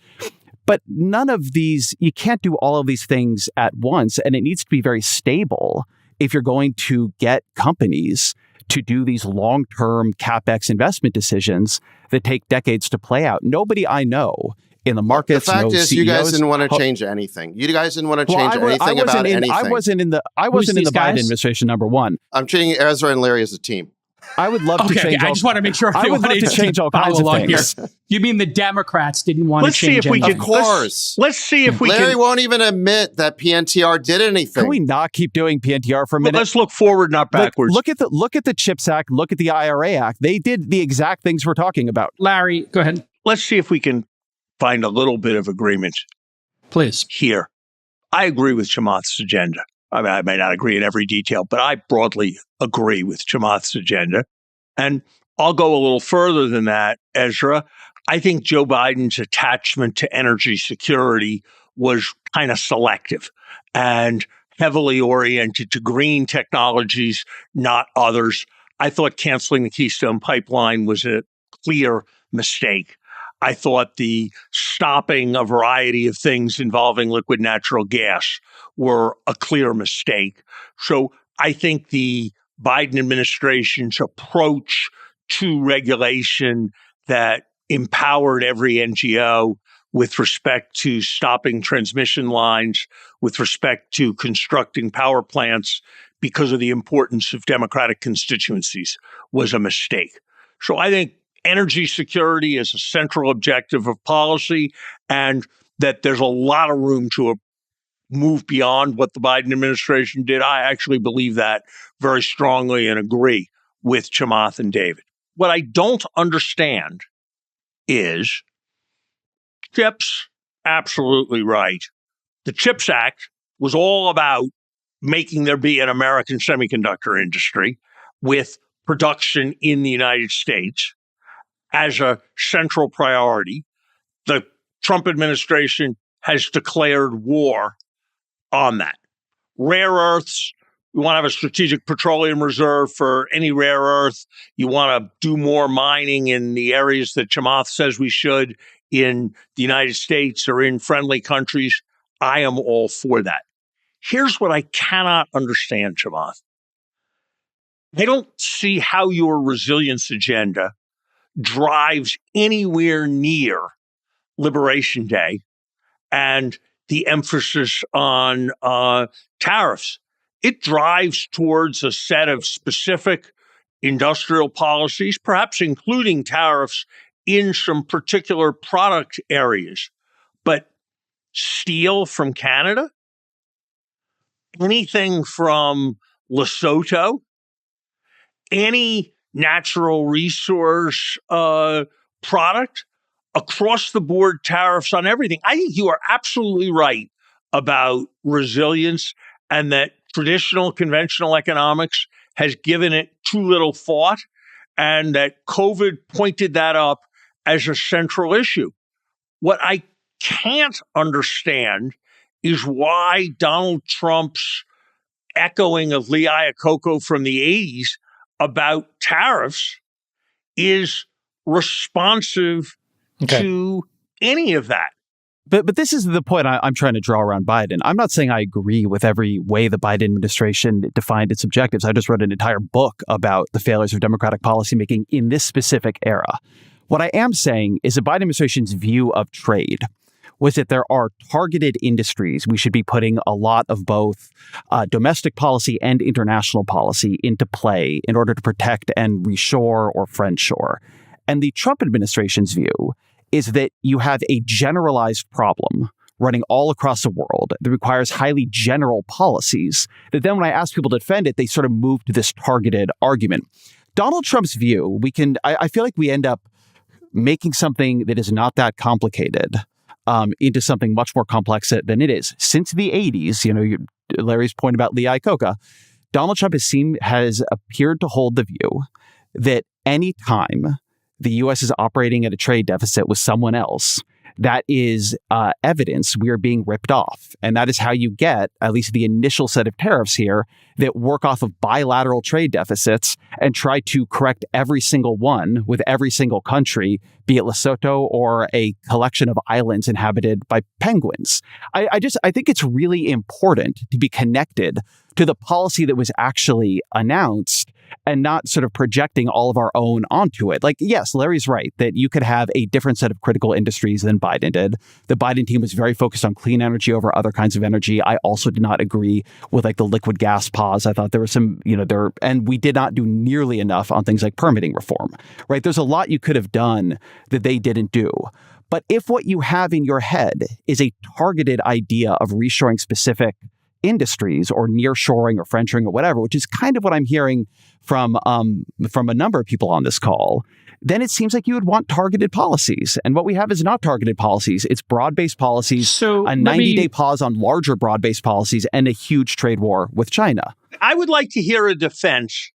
But none of these, you can't do all of these things at once, and it needs to be very stable if you're going to get companies to do these long-term CapEx investment decisions that take decades to play out. Nobody I know in the markets. The fact is, CEOs, you guys didn't want to change anything. You guys didn't want to change anything about anything. I wasn't in the Biden administration, number one. I'm treating Ezra and Larry as a team. I would love to change. I just want to make sure. I would love to change all kinds of things. Here. You mean the Democrats didn't want to change? Let's see if we can. Of course. Let's see if we can. Larry won't even admit that PNTR did anything. Can we not keep doing PNTR for a minute? Let's look forward, not backwards. Look at the CHIPS Act. Look at the IRA Act. They did the exact things we're talking about. Larry, go ahead. Let's see if we can find a little bit of agreement. Please. Here. I agree with Chamath's agenda. I mean, I may not agree in every detail, but I broadly agree with Chamath's agenda. And I'll go a little further than that, Ezra. I think Joe Biden's attachment to energy security was kind of selective and heavily oriented to green technologies, not others. I thought canceling the Keystone Pipeline was a clear mistake. I thought the stopping a variety of things involving liquid natural gas were a clear mistake. So I think the Biden administration's approach to regulation that empowered every NGO with respect to stopping transmission lines, with respect to constructing power plants because of the importance of Democratic constituencies was a mistake. So I think energy security is a central objective of policy, and that there's a lot of room to move beyond what the Biden administration did. I actually believe that very strongly and agree with Chamath and David. What I don't understand is CHIPS, absolutely right. The CHIPS Act was all about making there be an American semiconductor industry with production in the United States as a central priority. The Trump administration has declared war on that. Rare earths, you want to have a strategic petroleum reserve for any rare earth. You want to do more mining in the areas that Chamath says we should in the United States or in friendly countries. I am all for that. Here's what I cannot understand, Chamath. I don't see how your resilience agenda drives anywhere near Liberation Day and the emphasis on tariffs. It drives towards a set of specific industrial policies, perhaps including tariffs in some particular product areas. But steel from Canada, anything from Lesotho, any natural resource product, across the board tariffs on everything. I think you are absolutely right about resilience and that traditional conventional economics has given it too little thought, and that COVID pointed that up as a central issue. What I can't understand is why Donald Trump's echoing of Lee Iacocca from the 80s about tariffs is responsive to any of that. But this is the point I'm trying to draw around Biden. I'm not saying I agree with every way the Biden administration defined its objectives. I just wrote an entire book about the failures of democratic policymaking in this specific era. What I am saying is the Biden administration's view of trade was that there are targeted industries we should be putting a lot of both domestic policy and international policy into play in order to protect and reshore or friendshore. And the Trump administration's view is that you have a generalized problem running all across the world that requires highly general policies, that then when I ask people to defend it, they sort of move to this targeted argument. Donald Trump's view, I feel like we end up making something that is not that complicated into something much more complex than it is. Since the 80s, Larry's point about Lee Iacocca, Donald Trump has appeared to hold the view that any time the U.S. is operating at a trade deficit with someone else, that is evidence we are being ripped off. And that is how you get at least the initial set of tariffs here that work off of bilateral trade deficits and try to correct every single one with every single country, be it Lesotho or a collection of islands inhabited by penguins. I think it's really important to be connected to the policy that was actually announced and not sort of projecting all of our own onto it. Like, yes, Larry's right that you could have a different set of critical industries than Biden did. The Biden team was very focused on clean energy over other kinds of energy. I also did not agree with like the liquid gas pause. I thought there was some, and we did not do nearly enough on things like permitting reform, right? There's a lot you could have done that they didn't do. But if what you have in your head is a targeted idea of reshoring specific industries or nearshoring or friendshoring or whatever, which is kind of what I'm hearing from a number of people on this call, then it seems like you would want targeted policies. And what we have is not targeted policies. It's broad-based policies, a 90-day pause on larger broad-based policies, and a huge trade war with China. I would like to hear a defense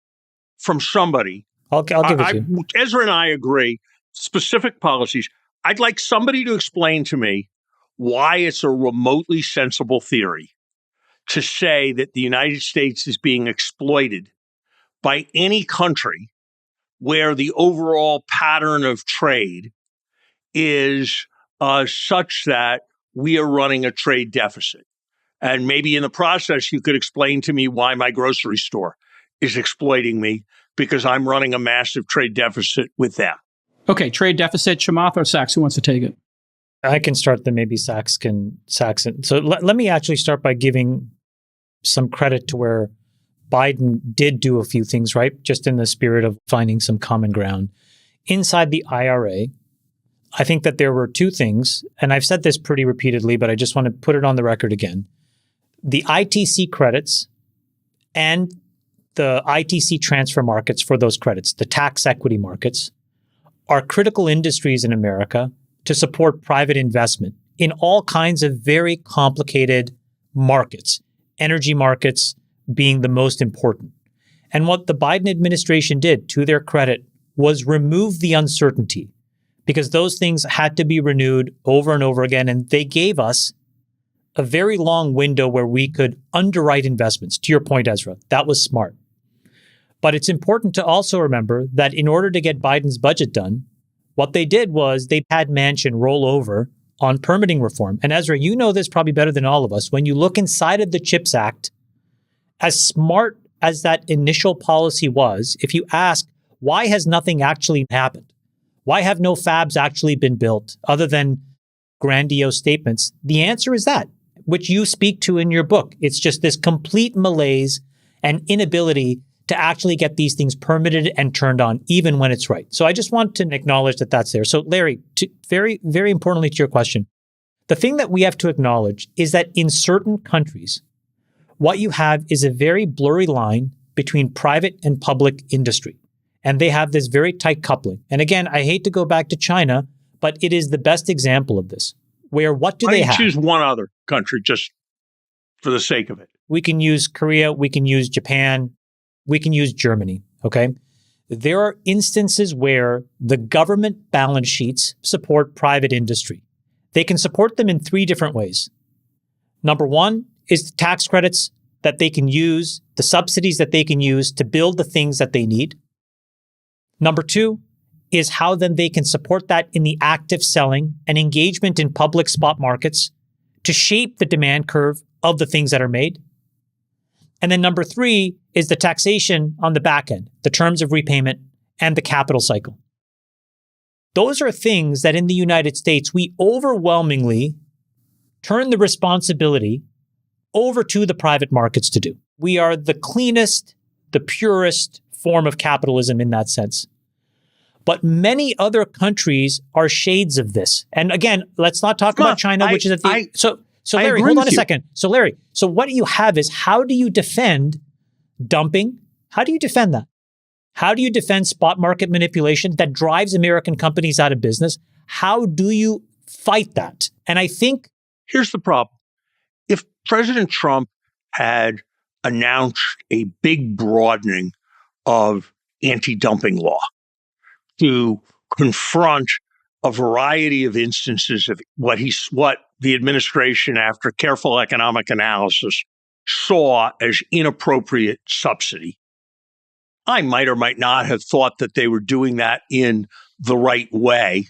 from somebody. I'll give it to you. Ezra and I agree, specific policies. I'd like somebody to explain to me why it's a remotely sensible theory to say that the United States is being exploited by any country where the overall pattern of trade is such that we are running a trade deficit. And maybe in the process, you could explain to me why my grocery store is exploiting me because I'm running a massive trade deficit with them. Okay, trade deficit, Chamath or Sachs, who wants to take it? I can start, then maybe Sachs can. So let me actually start by giving some credit to where Biden did do a few things right, just in the spirit of finding some common ground. Inside the IRA, I think that there were two things, and I've said this pretty repeatedly, but I just want to put it on the record again. The ITC credits and the ITC transfer markets for those credits, the tax equity markets, are critical industries in America to support private investment in all kinds of very complicated markets, energy markets being the most important. And what the Biden administration did, to their credit, was remove the uncertainty, because those things had to be renewed over and over again. And they gave us a very long window where we could underwrite investments. To your point, Ezra, that was smart. But it's important to also remember that in order to get Biden's budget done, what they did was they had Manchin roll over on permitting reform. And Ezra, you know this probably better than all of us. When you look inside of the CHIPS Act, as smart as that initial policy was, if you ask, why has nothing actually happened? Why have no fabs actually been built other than grandiose statements? The answer is that, which you speak to in your book. It's just this complete malaise and inability to actually get these things permitted and turned on, even when it's right. So I just want to acknowledge that that's there. So Larry, very, very importantly to your question, the thing that we have to acknowledge is that in certain countries, what you have is a very blurry line between private and public industry. And they have this very tight coupling. And again, I hate to go back to China, but it is the best example of this, where what do they have? Choose one other country just for the sake of it. We can use Korea, we can use Japan, we can use Germany, okay? There are instances where the government balance sheets support private industry. They can support them in three different ways. Number one is the tax credits that they can use, the subsidies that they can use to build the things that they need. Number two is how then they can support that in the active selling and engagement in public spot markets to shape the demand curve of the things that are made. And then number 3 is the taxation on the back end, the terms of repayment and the capital cycle. Those are things that in the United States, we overwhelmingly turn the responsibility over to the private markets to do. We are the cleanest, the purest form of capitalism in that sense. But many other countries are shades of this. And again, let's not talk about China, which is at the... So Larry, hold on a second. So Larry, so what you have is, how do you defend dumping? How do you defend that? How do you defend spot market manipulation that drives American companies out of business? How do you fight that? And I think... Here's the problem. If President Trump had announced a big broadening of anti-dumping law to confront a variety of instances of what the administration, after careful economic analysis, saw as inappropriate subsidy, I might or might not have thought that they were doing that in the right way,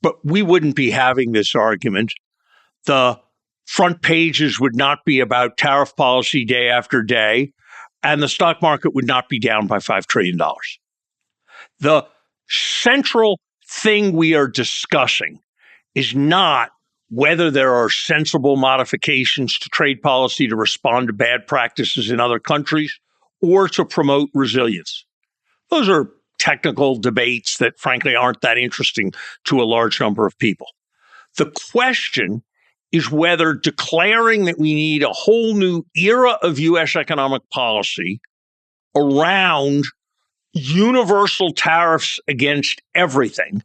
but we wouldn't be having this argument. The front pages would not be about tariff policy day after day, and the stock market would not be down by $5 trillion. The central thing we are discussing is not whether there are sensible modifications to trade policy to respond to bad practices in other countries or to promote resilience. Those are technical debates that, frankly, aren't that interesting to a large number of people. The question is whether declaring that we need a whole new era of U.S. economic policy around universal tariffs against everything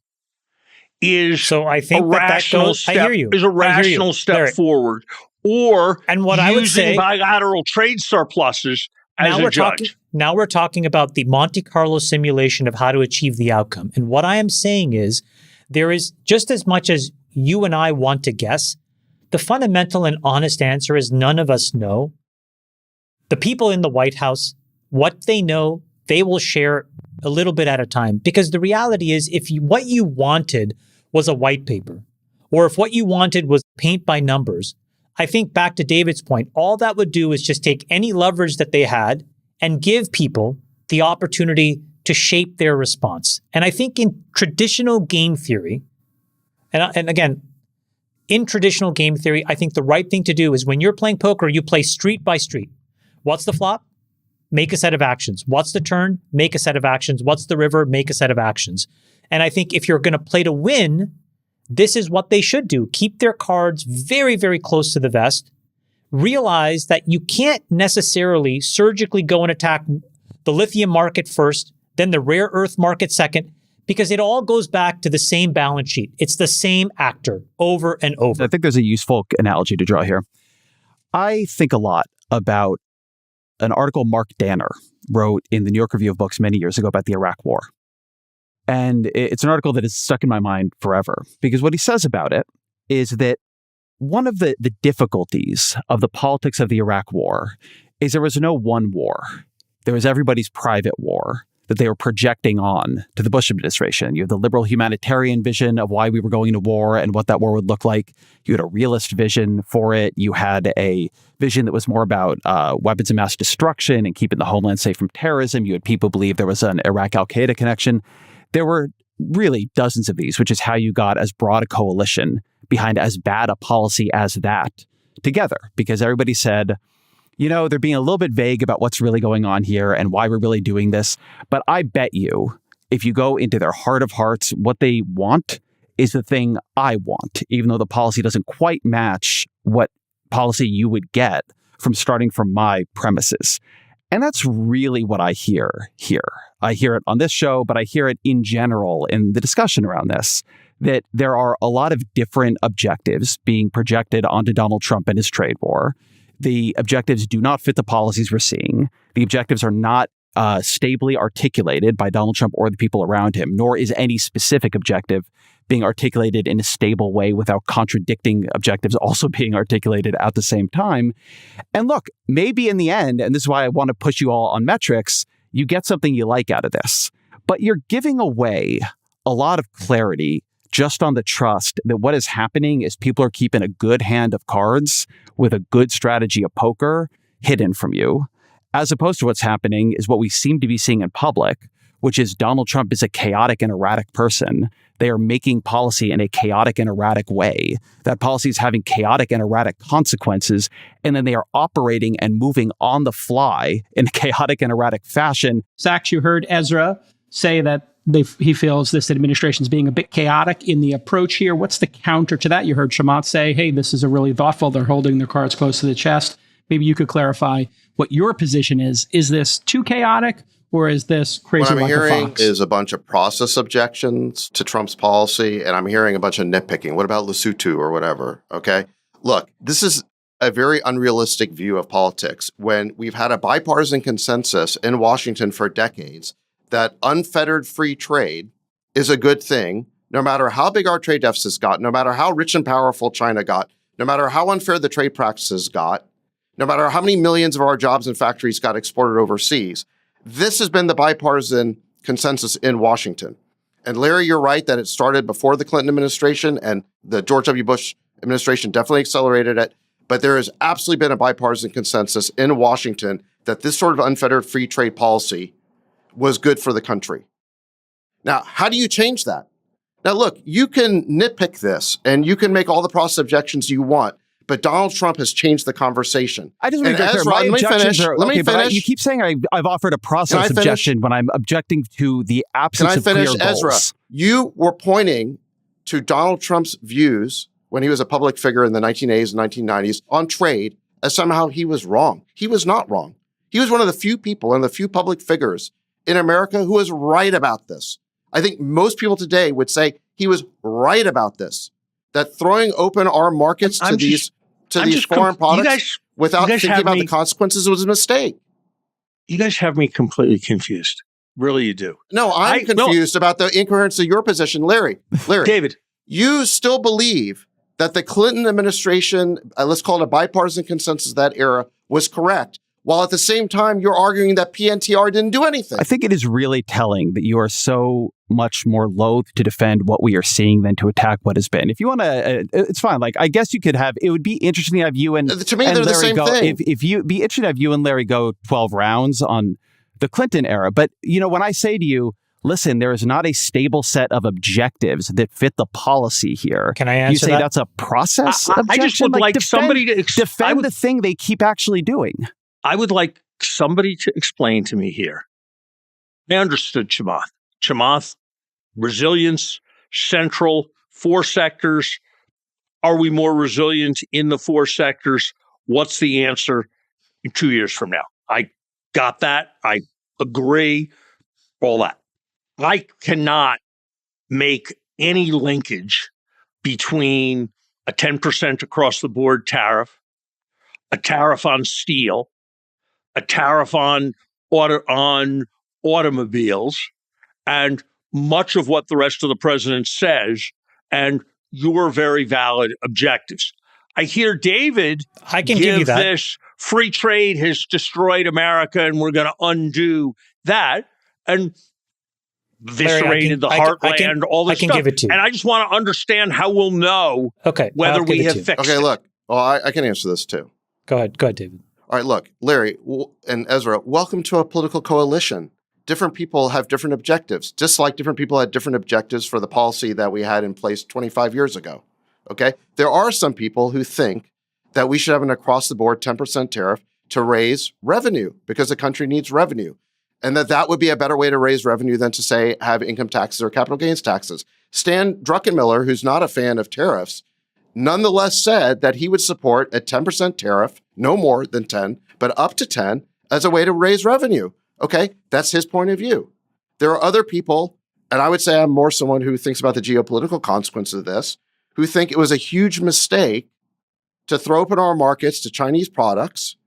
is a rational step forward, or and what I would say, bilateral trade surpluses as a judge. Now we're talking about the Monte Carlo simulation of how to achieve the outcome. And what I am saying is, there is, just as much as you and I want to guess, the fundamental and honest answer is none of us know. The people in the White House, what they know, they will share a little bit at a time. Because the reality is, if what you wanted was a white paper, or if what you wanted was paint by numbers, I think back to David's point, all that would do is just take any leverage that they had and give people the opportunity to shape their response. And I think in traditional game theory, and again, in traditional game theory, I think the right thing to do is, when you're playing poker, you play street by street. What's the flop? Make a set of actions. What's the turn? Make a set of actions. What's the river? Make a set of actions. And I think if you're going to play to win, this is what they should do. Keep their cards very, very close to the vest. Realize that you can't necessarily surgically go and attack the lithium market first, then the rare earth market second, because it all goes back to the same balance sheet. It's the same actor over and over. I think there's a useful analogy to draw here. I think a lot about an article Mark Danner wrote in the New York Review of Books many years ago about the Iraq War. And it's an article that is stuck in my mind forever, because what he says about it is that one of the difficulties of the politics of the Iraq War is there was no one war. There was everybody's private war that they were projecting on to the Bush administration. You had the liberal humanitarian vision of why we were going to war and what that war would look like. You had a realist vision for it. You had a vision that was more about weapons of mass destruction and keeping the homeland safe from terrorism. You had people believe there was an Iraq-Al-Qaeda connection. There were really dozens of these, which is how you got as broad a coalition behind as bad a policy as that together, because everybody said, you know, they're being a little bit vague about what's really going on here and why we're really doing this. But I bet you, if you go into their heart of hearts, what they want is the thing I want, even though the policy doesn't quite match what policy you would get from starting from my premises. And that's really what I hear here. I hear it on this show, but I hear it in general in the discussion around this, that there are a lot of different objectives being projected onto Donald Trump and his trade war. The objectives do not fit the policies we're seeing. The objectives are not stably articulated by Donald Trump or the people around him, nor is any specific objective being articulated in a stable way without contradicting objectives also being articulated at the same time. And look, maybe in the end, and this is why I want to push you all on metrics, you get something you like out of this, but you're giving away a lot of clarity just on the trust that what is happening is people are keeping a good hand of cards with a good strategy of poker hidden from you, as opposed to what's happening is what we seem to be seeing in public, which is Donald Trump is a chaotic and erratic person. They are making policy in a chaotic and erratic way. That policy is having chaotic and erratic consequences, and then they are operating and moving on the fly in a chaotic and erratic fashion. Sachs, you heard Ezra say that he feels this administration is being a bit chaotic in the approach here. What's the counter to that? You heard Chamath say, hey, this is a really thoughtful. They're holding their cards close to the chest. Maybe you could clarify what your position is. Is this too chaotic? Or is this crazy like a fox? What I'm hearing is a bunch of process objections to Trump's policy, and I'm hearing a bunch of nitpicking. What about Lesotho or whatever? Okay. Look, this is a very unrealistic view of politics when we've had a bipartisan consensus in Washington for decades that unfettered free trade is a good thing, no matter how big our trade deficits got, no matter how rich and powerful China got, no matter how unfair the trade practices got, no matter how many millions of our jobs and factories got exported overseas. This has been the bipartisan consensus in Washington. And Larry, you're right that it started before the Clinton administration, and the George W. Bush administration definitely accelerated it. But there has absolutely been a bipartisan consensus in Washington that this sort of unfettered free trade policy was good for the country. Now, how do you change that? Now, look, you can nitpick this and you can make all the process objections you want, but Donald Trump has changed the conversation. I just want to be clear. Let me finish. You keep saying I've offered a process objection when I'm objecting to the absence of clear goals. Ezra? You were pointing to Donald Trump's views when he was a public figure in the 1980s and 1990s on trade as somehow he was wrong. He was not wrong. He was one of the few people and the few public figures in America who was right about this. I think most people today would say he was right about this. That throwing open our markets to these foreign products without thinking about the consequences was a mistake. You guys have me completely confused. Really, you do. No, I'm confused about the incoherence of your position. Larry, David, you still believe that the Clinton administration, let's call it a bipartisan consensus of that era, was correct, while at the same time you're arguing that PNTR didn't do anything. I think it is really telling that you are so much more loath to defend what we are seeing than to attack what has been. If you want to, it's fine. Like, I guess you could have, it would be interesting to have you and to me, they're the same thing. If you be interesting to have you and Larry go 12 rounds on the Clinton era. But, you know, when I say to you, listen, there is not a stable set of objectives that fit the policy here. Can I answer You say that? that's a process objection? I just would like somebody to defend the thing they keep actually doing. I would like somebody to explain to me here. I understood Chamath. Chamath, resilience, central, 4 sectors. Are we more resilient in the 4 sectors? What's the answer in 2 years from now? I got that. I agree. All that. I cannot make any linkage between a 10% across the board tariff, a tariff on steel, a tariff on automobiles, and much of what the rest of the president says, and your very valid objectives. I hear David give you that. This free trade has destroyed America and we're going to undo that, and eviscerated the heartland, all this stuff. Give it to you. And I just want to understand how we'll know whether we have fixed it. Okay, look. Well, I can answer this too. Go ahead, David. All right, look, Larry and Ezra, welcome to a political coalition. Different people have different objectives, just like different people had different objectives for the policy that we had in place 25 years ago. Okay? There are some people who think that we should have an across-the-board 10% tariff to raise revenue because the country needs revenue, and that would be a better way to raise revenue than to, say, have income taxes or capital gains taxes. Stan Druckenmiller, who's not a fan of tariffs, nonetheless said that he would support a 10% tariff, no more than 10, but up to 10, as a way to raise revenue. Okay, that's his point of view. There are other people, and I would say I'm more someone who thinks about the geopolitical consequences of this, who think it was a huge mistake to throw open our markets to Chinese products,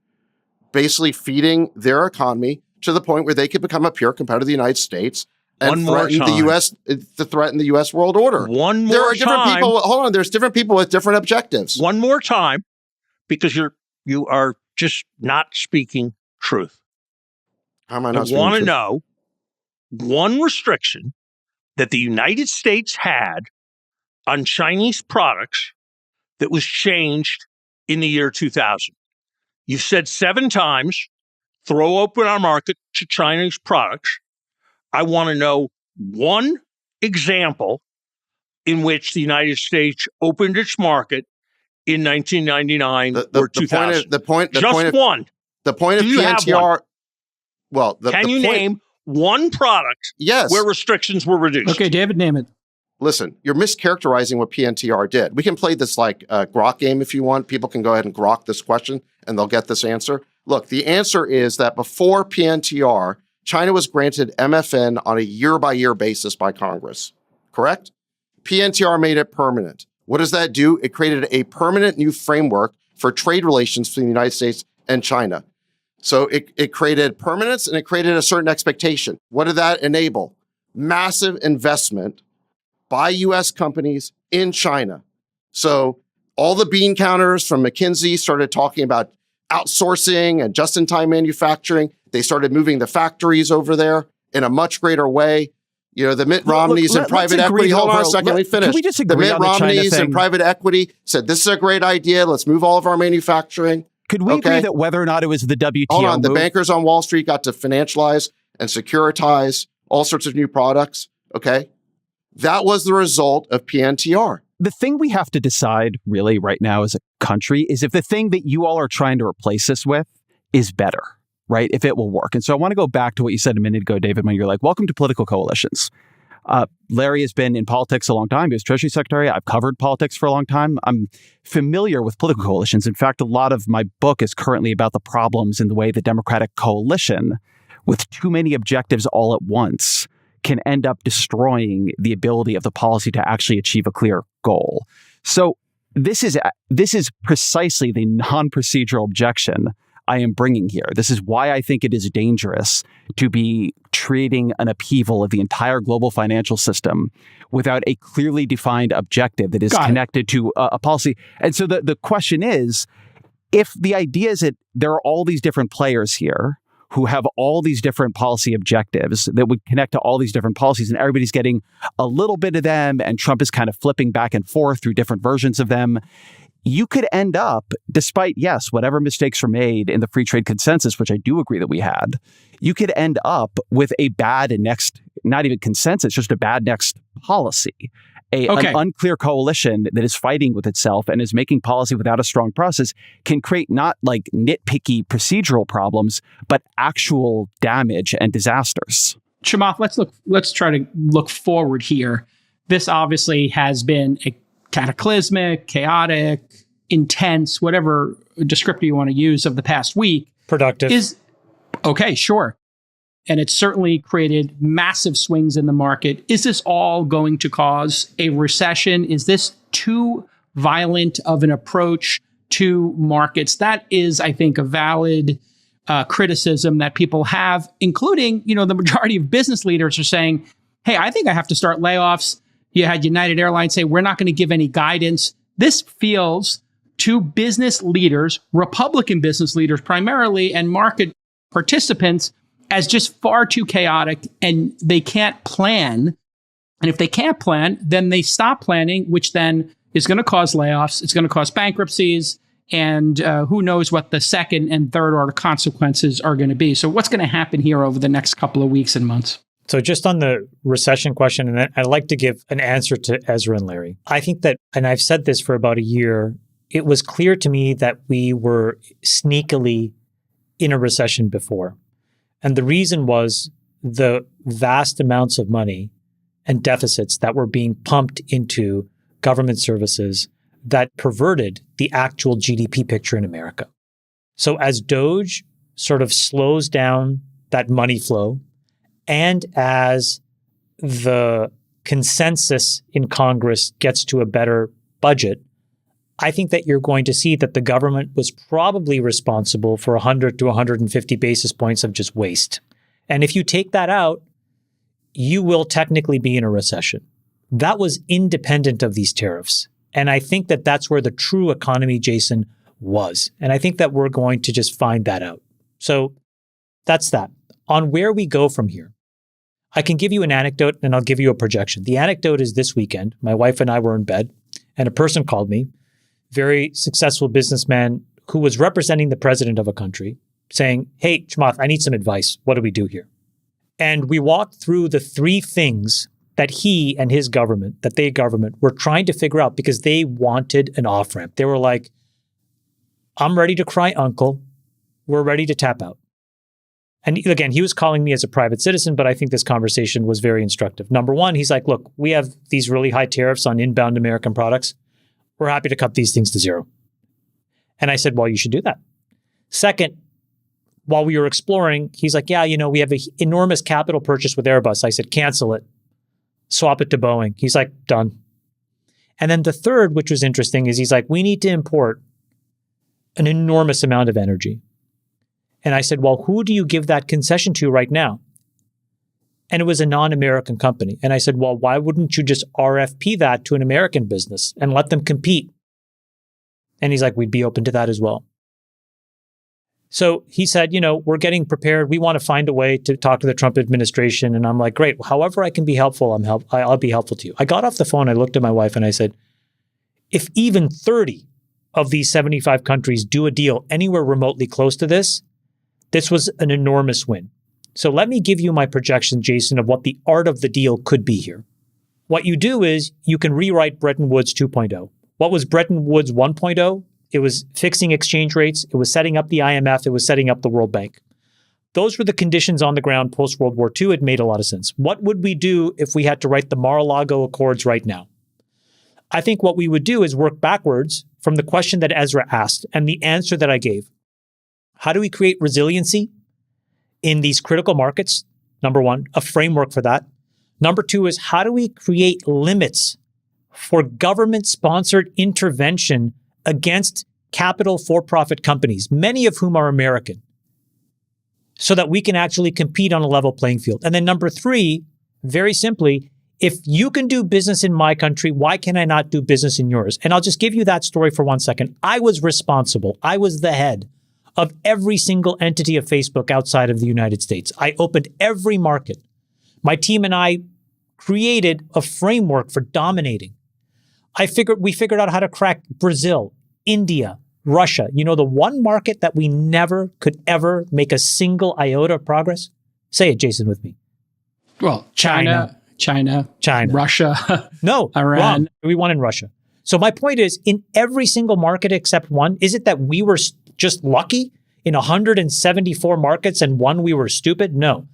basically feeding their economy to the point where they could become a pure competitor of the United States and threaten the U.S. world order. There are different people. Hold on, there's different people with different objectives. One more time, because you are just not speaking truth. How am I not speaking truth? I want to know one restriction that the United States had on Chinese products that was changed in the year 2000. You've said 7 times, throw open our market to Chinese products. I want to know one example in which the United States opened its market in 1999 or 2000. The point of PNTR. Well, can you name one product where restrictions were reduced? Okay, David, name it. Listen, you're mischaracterizing what PNTR did. We can play this like a grok game if you want. People can go ahead and grok this question and they'll get this answer. Look, the answer is that before PNTR, China was granted MFN on a year-by-year basis by Congress, correct? PNTR made it permanent. What does that do? It created a permanent new framework for trade relations between the United States and China. So it created permanence and it created a certain expectation. What did that enable? Massive investment by U.S. companies in China. So all the bean counters from McKinsey started talking about outsourcing and just-in-time manufacturing. They started moving the factories over there in a much greater way. You know, the Mitt Romneys and private equity. Hold on a second, let me finish. We just the Mitt Romneys and private equity said, this is a great idea. Let's move all of our manufacturing. Could we agree that whether or not it was the WTO Hold on, the bankers on Wall Street got to financialize and securitize all sorts of new products, okay? That was the result of PNTR. The thing we have to decide really right now as a country is if the thing that you all are trying to replace us with is better, right? If it will work. And so I want to go back to what you said a minute ago, David, when you're like, welcome to political coalitions. Larry has been in politics a long time. He was Treasury Secretary. I've covered politics for a long time. I'm familiar with political coalitions. In fact, a lot of my book is currently about the problems in the way the Democratic coalition, with too many objectives all at once, can end up destroying the ability of the policy to actually achieve a clear goal. So this is precisely the non-procedural objection I am bringing here. This is why I think it is dangerous to be treating an upheaval of the entire global financial system without a clearly defined objective that is connected to a policy. And so the question is, if the idea is that there are all these different players here who have all these different policy objectives that would connect to all these different policies, and everybody's getting a little bit of them, and Trump is kind of flipping back and forth through different versions of them, you could end up, despite, yes, whatever mistakes were made in the free trade consensus, which I do agree that we had, you could end up with a bad next, not even consensus, just a bad next policy. An unclear coalition that is fighting with itself and is making policy without a strong process can create not like nitpicky procedural problems, but actual damage and disasters. Chamath, let's try to look forward here. This obviously has been a cataclysmic, chaotic, intense, whatever descriptor you want to use of the past week. Productive. Sure. And it's certainly created massive swings in the market. Is this all going to cause a recession? Is this too violent of an approach to markets? That is, I think, a valid criticism that people have, including, the majority of business leaders are saying, hey, I think I have to start layoffs. You had United Airlines say, we're not going to give any guidance. This feels to business leaders, Republican business leaders primarily, and market participants as just far too chaotic, and they can't plan. And if they can't plan, then they stop planning, which then is going to cause layoffs. It's going to cause bankruptcies. And who knows what the second and third order consequences are going to be. So what's going to happen here over the next couple of weeks and months? So just on the recession question, and I'd like to give an answer to Ezra and Larry. I think that, and I've said this for about a year, it was clear to me that we were sneakily in a recession before. And the reason was the vast amounts of money and deficits that were being pumped into government services that perverted the actual GDP picture in America. So as DOGE sort of slows down that money flow, and as the consensus in Congress gets to a better budget, I think that you're going to see that the government was probably responsible for 100 to 150 basis points of just waste. And if you take that out, you will technically be in a recession. That was independent of these tariffs. And I think that that's where the true economy, Jason, was. And I think that we're going to just find that out. So that's that. On where we go from here, I can give you an anecdote and I'll give you a projection. The anecdote is this weekend. My wife and I were in bed and a person called me, very successful businessman who was representing the president of a country, saying, hey, Chamath, I need some advice. What do we do here? And we walked through the three things that he and his government, that their government were trying to figure out because they wanted an off-ramp. They were like, I'm ready to cry uncle. We're ready to tap out. And again, he was calling me as a private citizen, but I think this conversation was very instructive. Number one, he's like, look, we have these really high tariffs on inbound American products. We're happy to cut these things to zero. And I said, well, you should do that. Second, while we were exploring, he's like, yeah, we have an enormous capital purchase with Airbus. I said, cancel it. Swap it to Boeing. He's like, done. And then the third, which was interesting, is he's like, we need to import an enormous amount of energy. And I said, well, who do you give that concession to right now? And it was a non-American company. And I said, well, why wouldn't you just RFP that to an American business and let them compete? And he's like, we'd be open to that as well. So he said, we're getting prepared. We want to find a way to talk to the Trump administration. And I'm like, great. However I can be helpful, I'll be helpful to you. I got off the phone. I looked at my wife and I said, if even 30 of these 75 countries do a deal anywhere remotely close to this was an enormous win. So let me give you my projection, Jason, of what the art of the deal could be here. What you do is you can rewrite Bretton Woods 2.0. What was Bretton Woods 1.0? It was fixing exchange rates. It was setting up the IMF. It was setting up the World Bank. Those were the conditions on the ground post-World War II. It made a lot of sense. What would we do if we had to write the Mar-a-Lago Accords right now? I think what we would do is work backwards from the question that Ezra asked and the answer that I gave. How do we create resiliency in these critical markets? Number one, a framework for that. Number two is how do we create limits for government-sponsored intervention against capital for-profit companies, many of whom are American, so that we can actually compete on a level playing field. And then number three, very simply, if you can do business in my country, why can I not do business in yours? And I'll just give you that story for 1 second. I was responsible. I was the head of every single entity of Facebook outside of the United States. I opened every market. My team and I created a framework for dominating. We figured out how to crack Brazil, India, Russia. The one market that we never could ever make a single iota of progress? Say it, Jason, with me. Well, China, Russia. No, Iran. Wrong. We won in Russia. So my point is, in every single market except one, is it that we were just lucky in 174 markets and one we were stupid? No.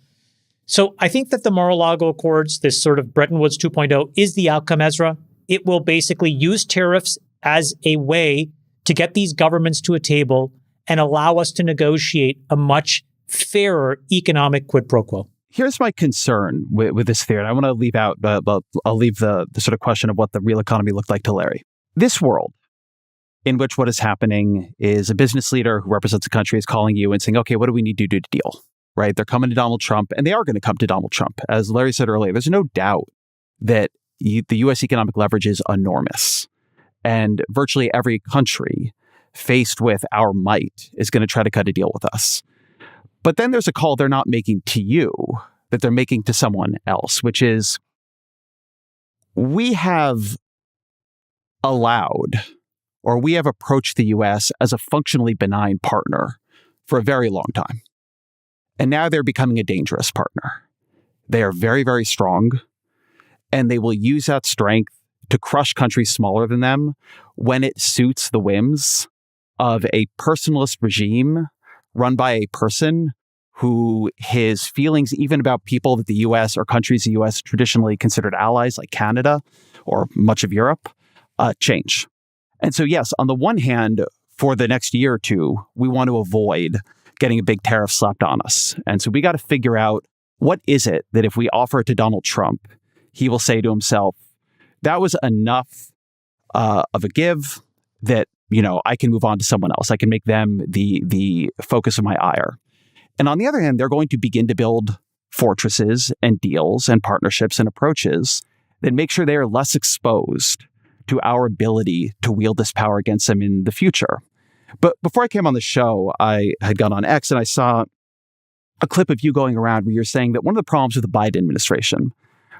So I think that the Mar-a-Lago Accords, this sort of Bretton Woods 2.0, is the outcome, Ezra. It will basically use tariffs as a way to get these governments to a table and allow us to negotiate a much fairer economic quid pro quo. Here's my concern with this theory. I want to leave out, I'll leave the sort of question of what the real economy looked like to Larry. This world in which what is happening is a business leader who represents a country is calling you and saying, okay, what do we need to do to deal? Right? They're coming to Donald Trump, and they are going to come to Donald Trump. As Larry said earlier, there's no doubt that the U.S. economic leverage is enormous. And virtually every country faced with our might is going to try to cut a deal with us. But then there's a call they're not making to you, that they're making to someone else, which is we have allowed, or we have approached the U.S. as a functionally benign partner for a very long time. And now they're becoming a dangerous partner. They are very, very strong, and they will use that strength to crush countries smaller than them when it suits the whims of a personalist regime run by a person who his feelings, even about people that the U.S. or countries the U.S. traditionally considered allies, like Canada or much of Europe, change. And so, yes, on the one hand, for the next year or two, we want to avoid getting a big tariff slapped on us. And so we got to figure out, what is it that if we offer it to Donald Trump, he will say to himself, that was enough of a give that, I can move on to someone else. I can make them the focus of my ire. And on the other hand, they're going to begin to build fortresses and deals and partnerships and approaches that make sure they are less exposed to our ability to wield this power against them in the future. But before I came on the show, I had gone on X and I saw a clip of you going around where you're saying that one of the problems with the Biden administration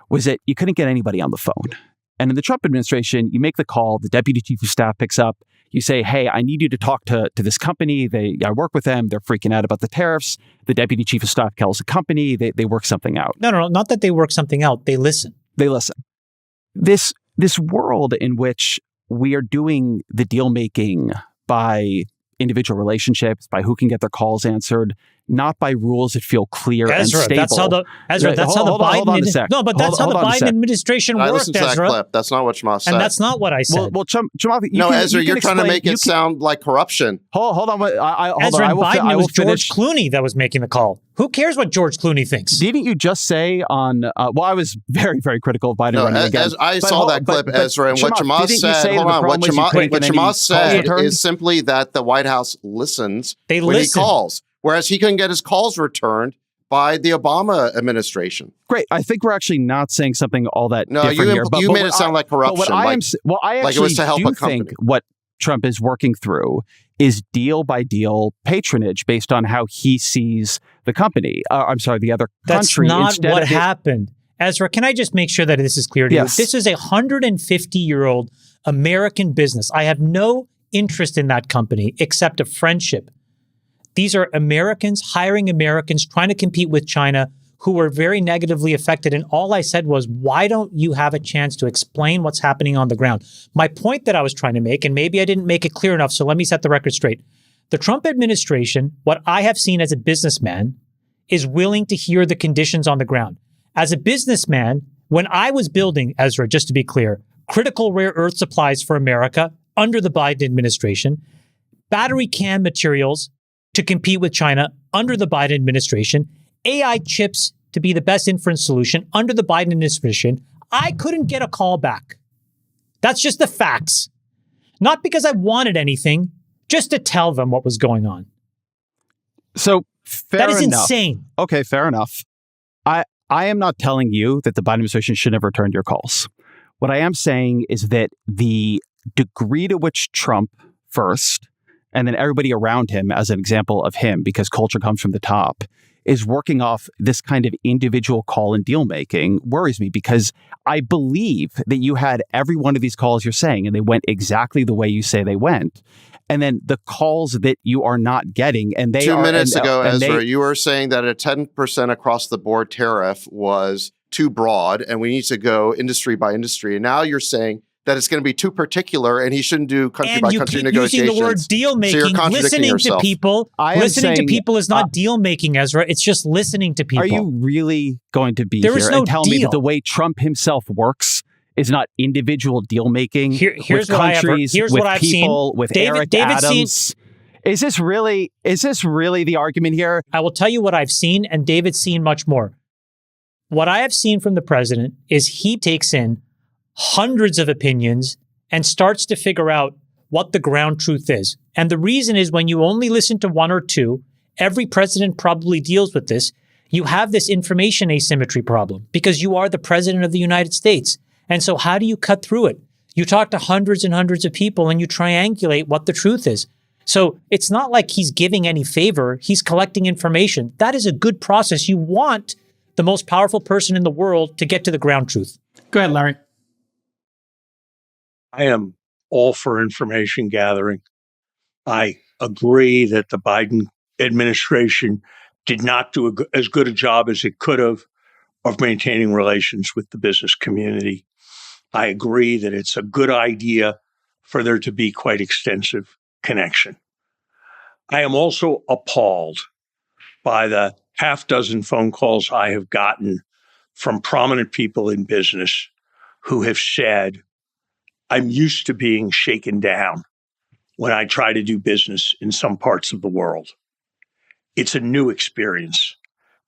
was that you couldn't get anybody on the phone. And in the Trump administration, you make the call, the deputy chief of staff picks up, you say, hey, I need you to talk to this company. I work with them. They're freaking out about the tariffs. The deputy chief of staff calls the company. They work something out. No, not that they work something out. They listen. They listen. This world in which we are doing the deal making by individual relationships, by who can get their calls answered, not by rules that feel clear and stable. That's how the Biden. No, but that's how the Biden administration worked, listen to that Ezra. clip. That's not what Chamath said. And that's not what I said. Well, Chamath, Ezra, you're trying to make it sound like corruption. Hold on. Ezra and Biden, it was George Clooney that was making the call. Who cares what George Clooney thinks? Didn't you just say on... I was very, very critical of Biden running again. I saw that clip, Ezra, and what Chamath said... Hold on. What Chamath said is simply that the White House listens when he calls. Whereas he couldn't get his calls returned by the Obama administration. Great. I think we're actually not saying something all that different here. You made it sound like corruption. I actually do think what Trump is working through is deal by deal patronage based on how he sees the company. The other country. That's not what happened. Ezra, can I just make sure that this is clear to you? This is a 150-year-old American business. I have no interest in that company except a friendship. These are Americans hiring Americans trying to compete with China who were very negatively affected. And all I said was, why don't you have a chance to explain what's happening on the ground? My point that I was trying to make, and maybe I didn't make it clear enough, so let me set the record straight. The Trump administration, what I have seen as a businessman, is willing to hear the conditions on the ground. As a businessman, when I was building, Ezra, just to be clear, critical rare earth supplies for America under the Biden administration, battery can materials to compete with China under the Biden administration, AI chips to be the best inference solution under the Biden administration, I couldn't get a call back. That's just the facts. Not because I wanted anything, just to tell them what was going on. So fair enough. That is insane. Okay, fair enough. I am not telling you that the Biden administration should have returned your calls. What I am saying is that the degree to which Trump first, and then everybody around him as an example of him, because culture comes from the top, is working off this kind of individual call and deal making worries me, because I believe that you had every one of these calls you're saying, and they went exactly the way you say they went. And then the calls that you are not getting, and they 2 minutes ago, Ezra, you were saying that a 10% across the board tariff was too broad, and we need to go industry by industry. And now you're saying that it's going to be too particular and he shouldn't do country by country negotiations. Using the word deal making, so listening to people. Listening to people is not deal making, Ezra. It's just listening to people. Are you really going to be here and tell me that the way Trump himself works is not individual deal making with countries, with people, with Eric Adams? Is this really the argument here? I will tell you what I've seen, and David's seen much more. What I have seen from the president is he takes in hundreds of opinions and starts to figure out what the ground truth is. And the reason is when you only listen to one or two, every president probably deals with this, you have this information asymmetry problem because you are the president of the United States. And so how do you cut through it? You talk to hundreds and hundreds of people and you triangulate what the truth is. So it's not like he's giving any favor. He's collecting information. That is a good process. You want the most powerful person in the world to get to the ground truth. Go ahead, Larry. I am all for information gathering. I agree that the Biden administration did not do as good a job as it could have of maintaining relations with the business community. I agree that it's a good idea for there to be quite extensive connection. I am also appalled by the half dozen phone calls I have gotten from prominent people in business who have said, I'm used to being shaken down when I try to do business in some parts of the world. It's a new experience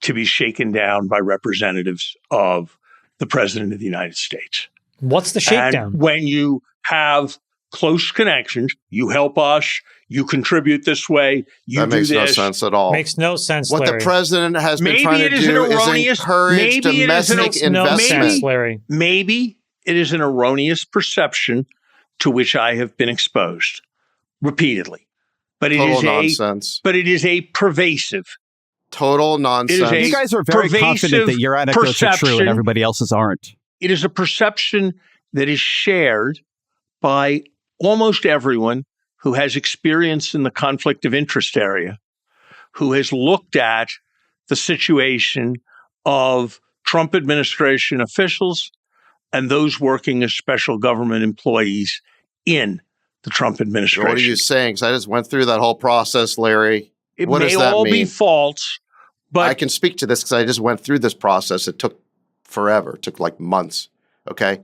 to be shaken down by representatives of the President of the United States. What's the shakedown? And when you have close connections, you help us, you contribute this way, you that do this. That makes no sense at all. Makes no sense, What Larry. the president has been trying to do is encourage domestic investment. Larry. Maybe it is an erroneous perception to which I have been exposed repeatedly. But it Total is nonsense. But it is a pervasive total nonsense. You guys are very confident that your anecdotes are true and everybody else's aren't. It is a perception that is shared by almost everyone who has experience in the conflict of interest area, who has looked at the situation of Trump administration officials and those working as special government employees in the Trump administration. What are you saying? Because I just went through that whole process, Larry. What does that mean? It may all be false, but I can speak to this because I just went through this process. It took forever. It took like months. Okay.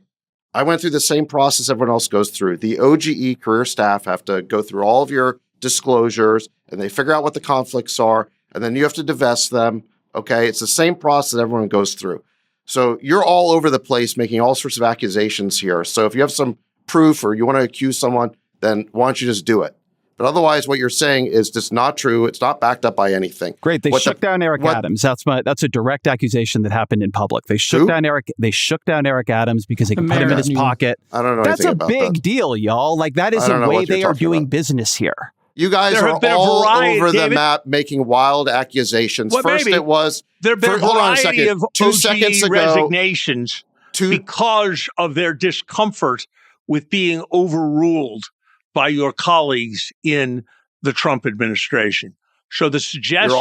I went through the same process everyone else goes through. The OGE career staff have to go through all of your disclosures and they figure out what the conflicts are, and then you have to divest them. Okay. It's the same process everyone goes through. So you're all over the place making all sorts of accusations here. So if you have some proof or you want to accuse someone, then why don't you just do it? But otherwise, what you're saying is just not true. It's not backed up by anything. Great. They shook down Eric Adams. That's a direct accusation that happened in public. They shook down Eric Adams because they could put him in his pocket. I don't know anything about that. That's a big deal, y'all. Like, that is the way they are doing business here. You guys are all over the map making wild accusations. First, it was there have been a variety of OGE resignations because of their discomfort with being overruled by your colleagues in the Trump administration. So the suggestion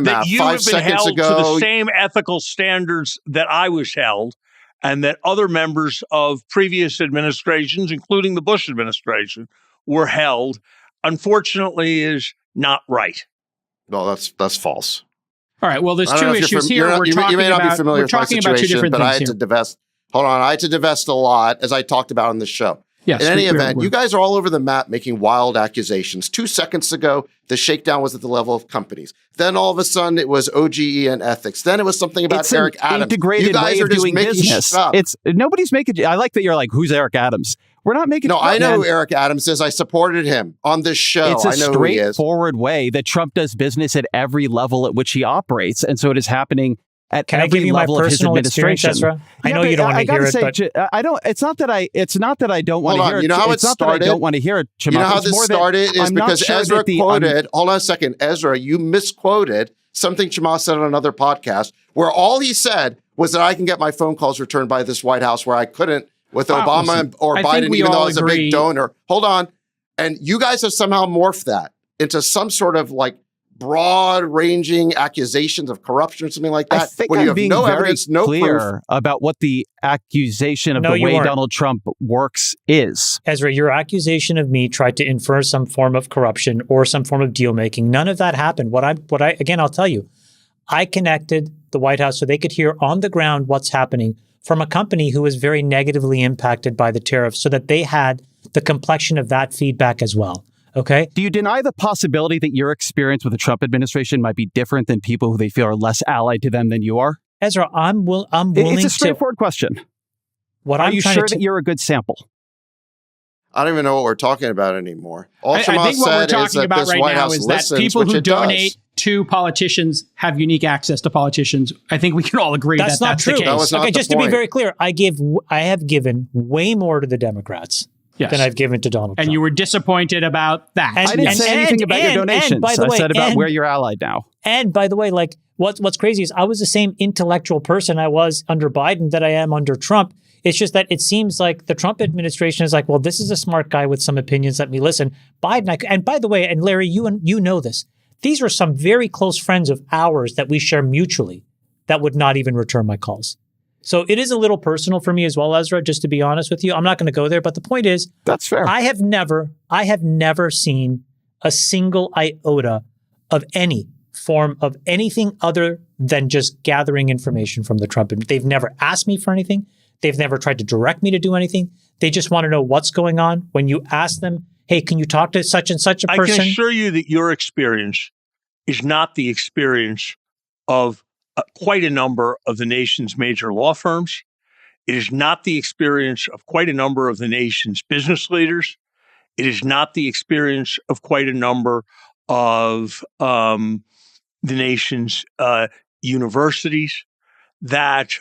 that you have been held to the same ethical standards that I was held and that other members of previous administrations, including the Bush administration, were held, unfortunately, is not right. No, that's false. All right. Well, there's two issues here. You may not be familiar with my situation, but I had to divest. Hold on. I had to divest a lot, as I talked about on the show. Yes, in any event, you guys are all over the map making wild accusations. 2 seconds ago, the shakedown was at the level of companies. Then all of a sudden, it was OGE and ethics. Then it was something about Eric Adams. Integrated you guys way are of just doing making business. shit up. Nobody's making. I like that you're like, who's Eric Adams? We're not making. No, I know who Eric Adams is. I supported him on this show. It's a I know who he is. straightforward way that Trump does business at every level at which he operates, and so it is happening at Can every I give you level my of his personal administration. Ezra? I know you don't want to hear it, but I don't. It's not that I don't want to hear it. You know how it started? I don't want to hear it. You know how this started is because Ezra quoted. Hold on a second, Ezra. You misquoted something Chamath said on another podcast, where all he said was that I can get my phone calls returned by this White House, where I couldn't with Obama or Biden, even though I was a big donor. Hold on, and you guys have somehow morphed that into some sort of like broad-ranging accusations of corruption or something like that. I think when I'm you have being no very evidence, no clear proof about what the accusation of the way Donald Trump works is. Ezra, your accusation of me tried to infer some form of corruption or some form of deal making. None of that happened. Again, I'll tell you, I connected the White House so they could hear on the ground what's happening from a company who was very negatively impacted by the tariffs, so that they had the complexion of that feedback as well. Okay. Do you deny the possibility that your experience with the Trump administration might be different than people who they feel are less allied to them than you are? Ezra, I'm willing It's a straightforward question. Are you sure that you're a good sample? I don't even know what we're talking about anymore. All I think what we're talking about right now is that people who donate to politicians have unique access to politicians. I think we can all agree that's not true. The case. Okay, just to be very clear, I have given way more to the Democrats. Yes. Than I've given to Donald Trump. And you were disappointed about that. I didn't say anything about your donations. I said about where you're allied now. And by the way, like what's crazy is I was the same intellectual person I was under Biden that I am under Trump. It's just that it seems like the Trump administration is like, well, this is a smart guy with some opinions. Let me listen. Biden, and by the way, and Larry, you know this. These are some very close friends of ours that we share mutually that would not even return my calls. So it is a little personal for me as well, Ezra, just to be honest with you. I'm not going to go there, but the point is, that's fair. I have never seen a single iota of any form of anything other than just gathering information from the Trump. They've never asked me for anything. They've never tried to direct me to do anything. They just want to know what's going on. When you ask them, hey, can you talk to such and such a person? I can assure you that your experience is not the experience of quite a number of the nation's major law firms. It is not the experience of quite a number of the nation's business leaders. It is not the experience of quite a number of the nation's universities. That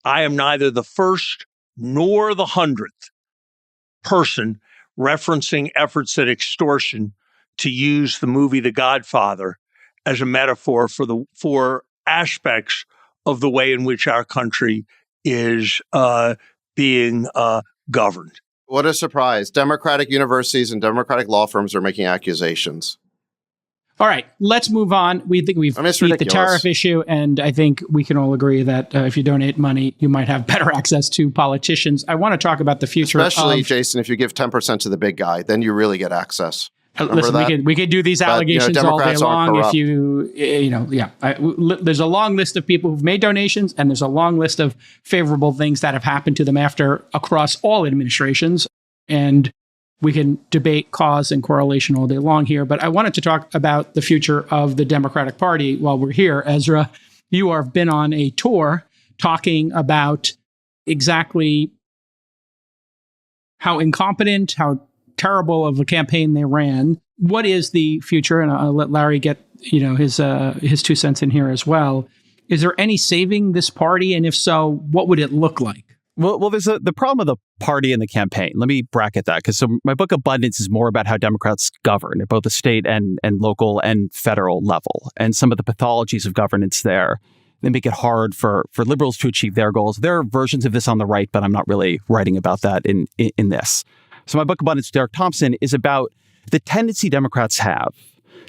I am neither the first nor the 100th person referencing efforts at extortion to use the movie The Godfather as a metaphor for aspects of the way in which our country is being governed. What a surprise. Democratic universities and Democratic law firms are making accusations. All right, let's move on. We think we've beat the tariff issue, and I think we can all agree that if you donate money, you might have better access to politicians. I want to talk about the future Especially, Jason, if you give 10% to the big guy, then you really get access. Listen, we could do these allegations all day long. If there's a long list of people who've made donations, and there's a long list of favorable things that have happened to them across all administrations. And we can debate cause and correlation all day long here. But I wanted to talk about the future of the Democratic Party while we're here. Ezra, you have been on a tour talking about exactly how incompetent, how terrible of a campaign they ran. What is the future? And I'll let Larry get his 2 cents in here as well. Is there any saving this party? And if so, what would it look like? Well, there's the problem of the party and the campaign. Let me bracket that, because my book Abundance is more about how Democrats govern at both the state and local and federal level, and some of the pathologies of governance there. They make it hard for liberals to achieve their goals. There are versions of this on the right, but I'm not really writing about that in this. So my book Abundance, Derek Thompson, is about the tendency Democrats have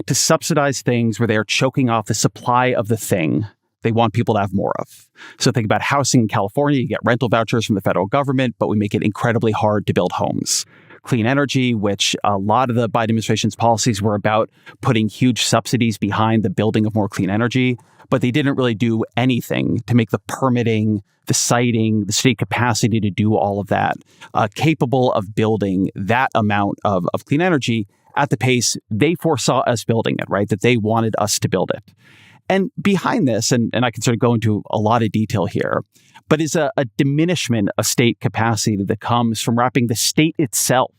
to subsidize things where they are choking off the supply of the thing they want people to have more of. So think about housing in California. You get rental vouchers from the federal government, but we make it incredibly hard to build homes. Clean energy, which a lot of the Biden administration's policies were about putting huge subsidies behind the building of more clean energy, but they didn't really do anything to make the permitting, the siting, the state capacity to do all of that capable of building that amount of clean energy at the pace they foresaw us building it, right? That they wanted us to build it. And behind this, and I can sort of go into a lot of detail here, but is a diminishment of state capacity that comes from wrapping the state itself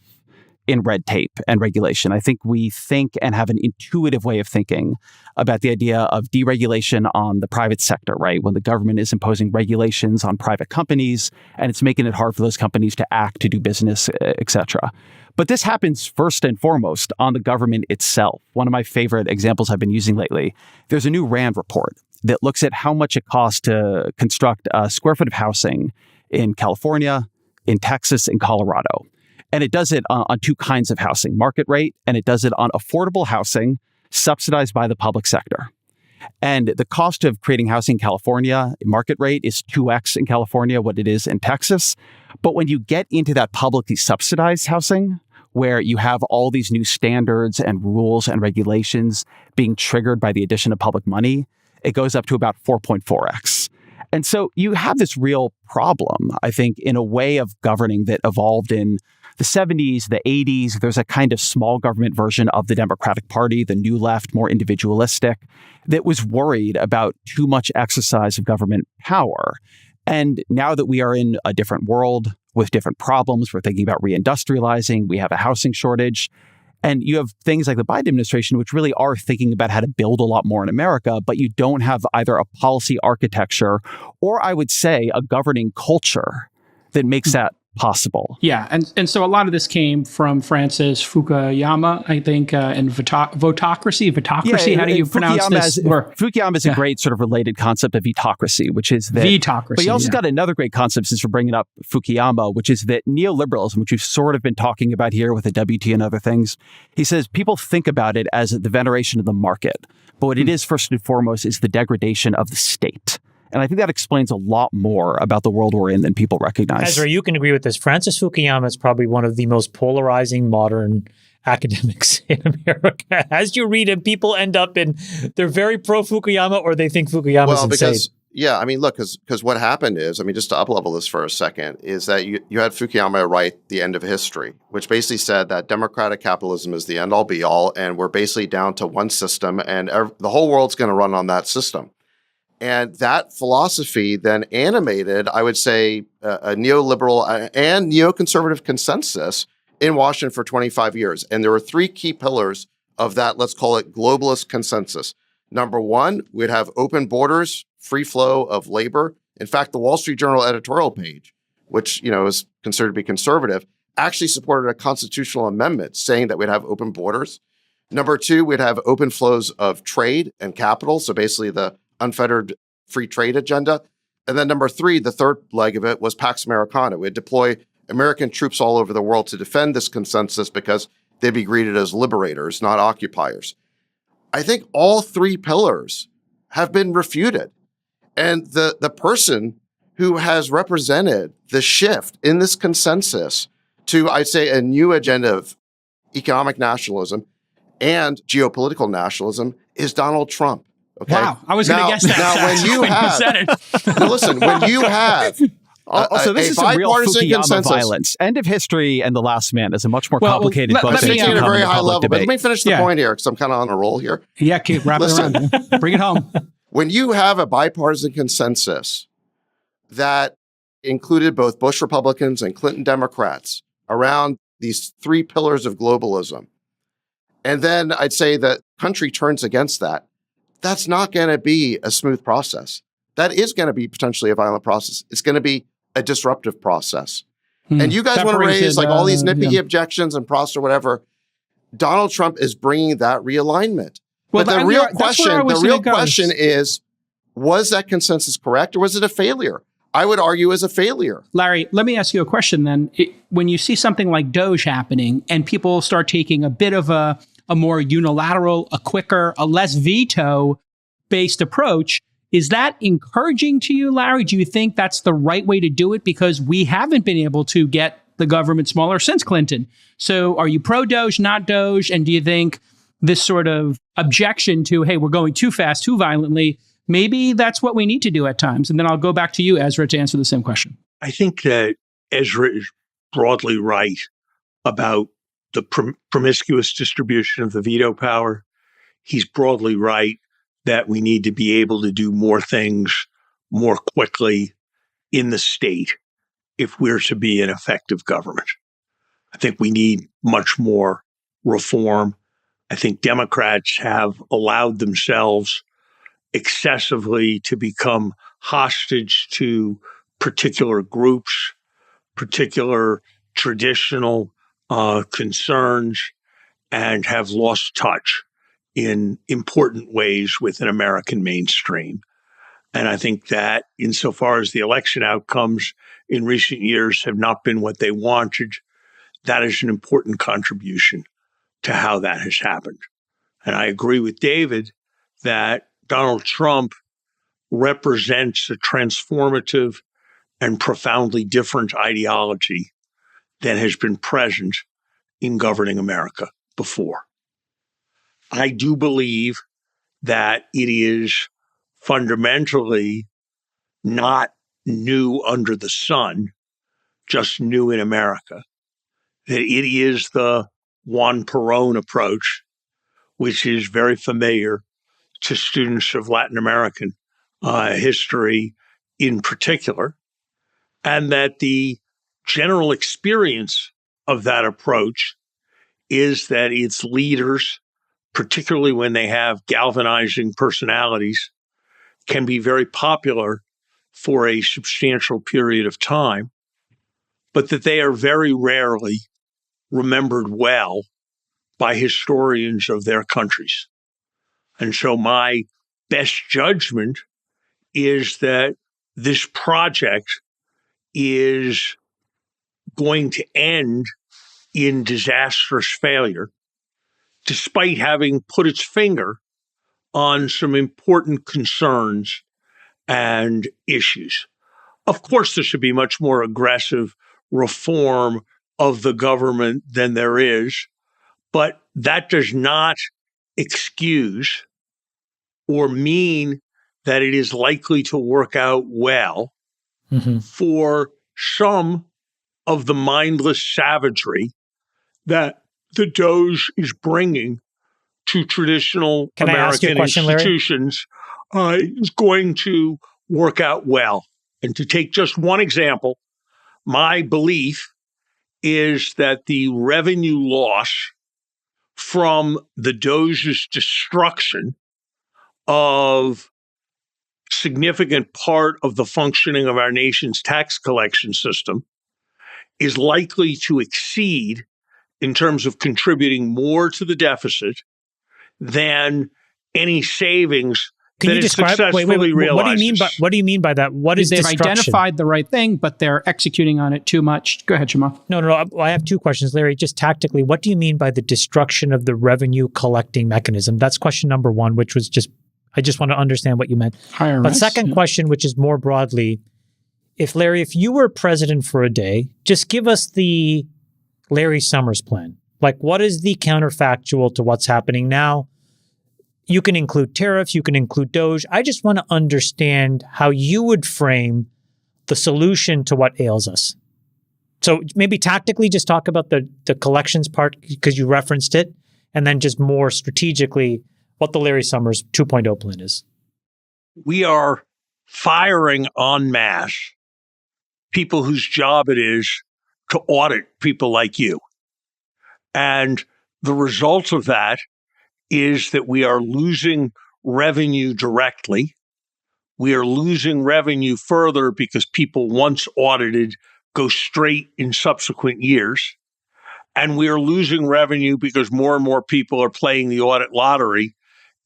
in red tape and regulation. I think we think and have an intuitive way of thinking about the idea of deregulation on the private sector, right? When the government is imposing regulations on private companies and it's making it hard for those companies to act, to do business, et cetera. But this happens first and foremost on the government itself. One of my favorite examples I've been using lately, there's a new RAND report that looks at how much it costs to construct a square foot of housing in California, in Texas, and Colorado. And it does it on two kinds of housing, market rate, and it does it on affordable housing subsidized by the public sector. And the cost of creating housing in California, market rate, is 2x in California what it is in Texas. But when you get into that publicly subsidized housing, where you have all these new standards and rules and regulations being triggered by the addition of public money, it goes up to about 4.4x. And so you have this real problem, I think, in a way of governing that evolved in the 70s, the 80s. There's a kind of small government version of the Democratic Party, the new left, more individualistic, that was worried about too much exercise of government power. And now that we are in a different world with different problems, we're thinking about reindustrializing, we have a housing shortage, and you have things like the Biden administration, which really are thinking about how to build a lot more in America, but you don't have either a policy architecture or, I would say, a governing culture that makes that possible. Yeah, and so a lot of this came from Francis Fukuyama, I think, and Votocracy. Yeah, how do you pronounce this? Fukuyama is a great sort of related concept of Vitocracy, which is that... Vitocracy, but he also got another great concept, since we're bringing up Fukuyama, which is that neoliberalism, which we've sort of been talking about here with the WT and other things, he says people think about it as the veneration of the market. But what it is, first and foremost, is the degradation of the state. And I think that explains a lot more about the world we're in than people recognize. Ezra, you can agree with this. Francis Fukuyama is probably one of the most polarizing modern academics in America. As you read him, people end up they're very pro Fukuyama, or they think Fukuyama is insane. Because what happened is, just to up-level this for a second, is that you had Fukuyama write The End of History, which basically said that democratic capitalism is the end-all be-all, and we're basically down to one system, and the whole world's going to run on that system. And that philosophy then animated, I would say, a neoliberal and neoconservative consensus in Washington for 25 years. And there were three key pillars of that, let's call it globalist consensus. Number one, we'd have open borders, free flow of labor. In fact, the Wall Street Journal editorial page, which is considered to be conservative, actually supported a constitutional amendment saying that we'd have open borders. Number two, we'd have open flows of trade and capital. So basically the unfettered free trade agenda. And then number three, the third leg of it was Pax Americana. We'd deploy American troops all over the world to defend this consensus because they'd be greeted as liberators, not occupiers. I think all three pillars have been refuted. And the person who has represented the shift in this consensus to, I'd say, a new agenda of economic nationalism and geopolitical nationalism is Donald Trump. Okay? Wow, I was going to guess that. Now, when you have, now listen, when you have also, this is some real Fukuyama violence. End of history and the last man is a much more complicated book. I'm thinking at a very high level. But let me finish the point here, because I'm kind of on a roll here. Yeah, keep wrapping around. Bring it home. When you have a bipartisan consensus that included both Bush Republicans and Clinton Democrats around these three pillars of globalism, and then I'd say that country turns against that, that's not going to be a smooth process. That is going to be potentially a violent process. It's going to be a disruptive process. And you guys want to raise like all these nitpicky objections and process or whatever. Donald Trump is bringing that realignment. Well, but the real question is, was that consensus correct or was it a failure? I would argue as a failure. Larry, let me ask you a question then. When you see something like Doge happening and people start taking a bit of a more unilateral, a quicker, a less veto-based approach, is that encouraging to you, Larry? Do you think that's the right way to do it? Because we haven't been able to get the government smaller since Clinton. So are you pro-Doge, not Doge? And do you think this sort of objection to, hey, we're going too fast, too violently, maybe that's what we need to do at times? And then I'll go back to you, Ezra, to answer the same question. I think that Ezra is broadly right about the promiscuous distribution of the veto power. He's broadly right that we need to be able to do more things more quickly in the state if we're to be an effective government. I think we need much more reform. I think Democrats have allowed themselves excessively to become hostage to particular groups, particular traditional concerns, and have lost touch in important ways with an American mainstream. And I think that insofar as the election outcomes in recent years have not been what they wanted, that is an important contribution to how that has happened. And I agree with David that Donald Trump represents a transformative and profoundly different ideology than has been present in governing America before. I do believe that it is fundamentally not new under the sun, just new in America, that it is the Juan Perón approach, which is very familiar to students of Latin American history in particular, and that the general experience of that approach is that its leaders, particularly when they have galvanizing personalities, can be very popular for a substantial period of time, but that they are very rarely remembered well by historians of their countries. And so my best judgment is that this project is going to end in disastrous failure, despite having put its finger on some important concerns and issues. Of course, there should be much more aggressive reform of the government than there is, but that does not excuse or mean that it is likely to work out well for some of the mindless savagery that the Doge is bringing to traditional American institutions is going to work out well. And to take just one example, my belief is that the revenue loss from the Doge's destruction of significant part of the functioning of our nation's tax collection system is likely to exceed, in terms of contributing more to the deficit than any savings. Can you describe? Wait. What do you mean by? What do you mean by that? What is they've destruction? identified the right thing, but they're executing on it too much? Go ahead, Jamal. No. I have two questions, Larry. Just tactically, what do you mean by the destruction of the revenue collecting mechanism? That's question number one, which was just. I just want to understand what you meant. IRS, but second question, which is more broadly, if you were president for a day, just give us the Larry Summers plan. Like, what is the counterfactual to what's happening now? You can include tariffs, you can include Doge. I just want to understand how you would frame the solution to what ails us. So maybe tactically just talk about the collections part because you referenced it, and then just more strategically what the Larry Summers 2.0 plan is. We are firing en masse people whose job it is to audit people like you. And the result of that is that we are losing revenue directly. We are losing revenue further because people once audited go straight in subsequent years. And we are losing revenue because more and more people are playing the audit lottery,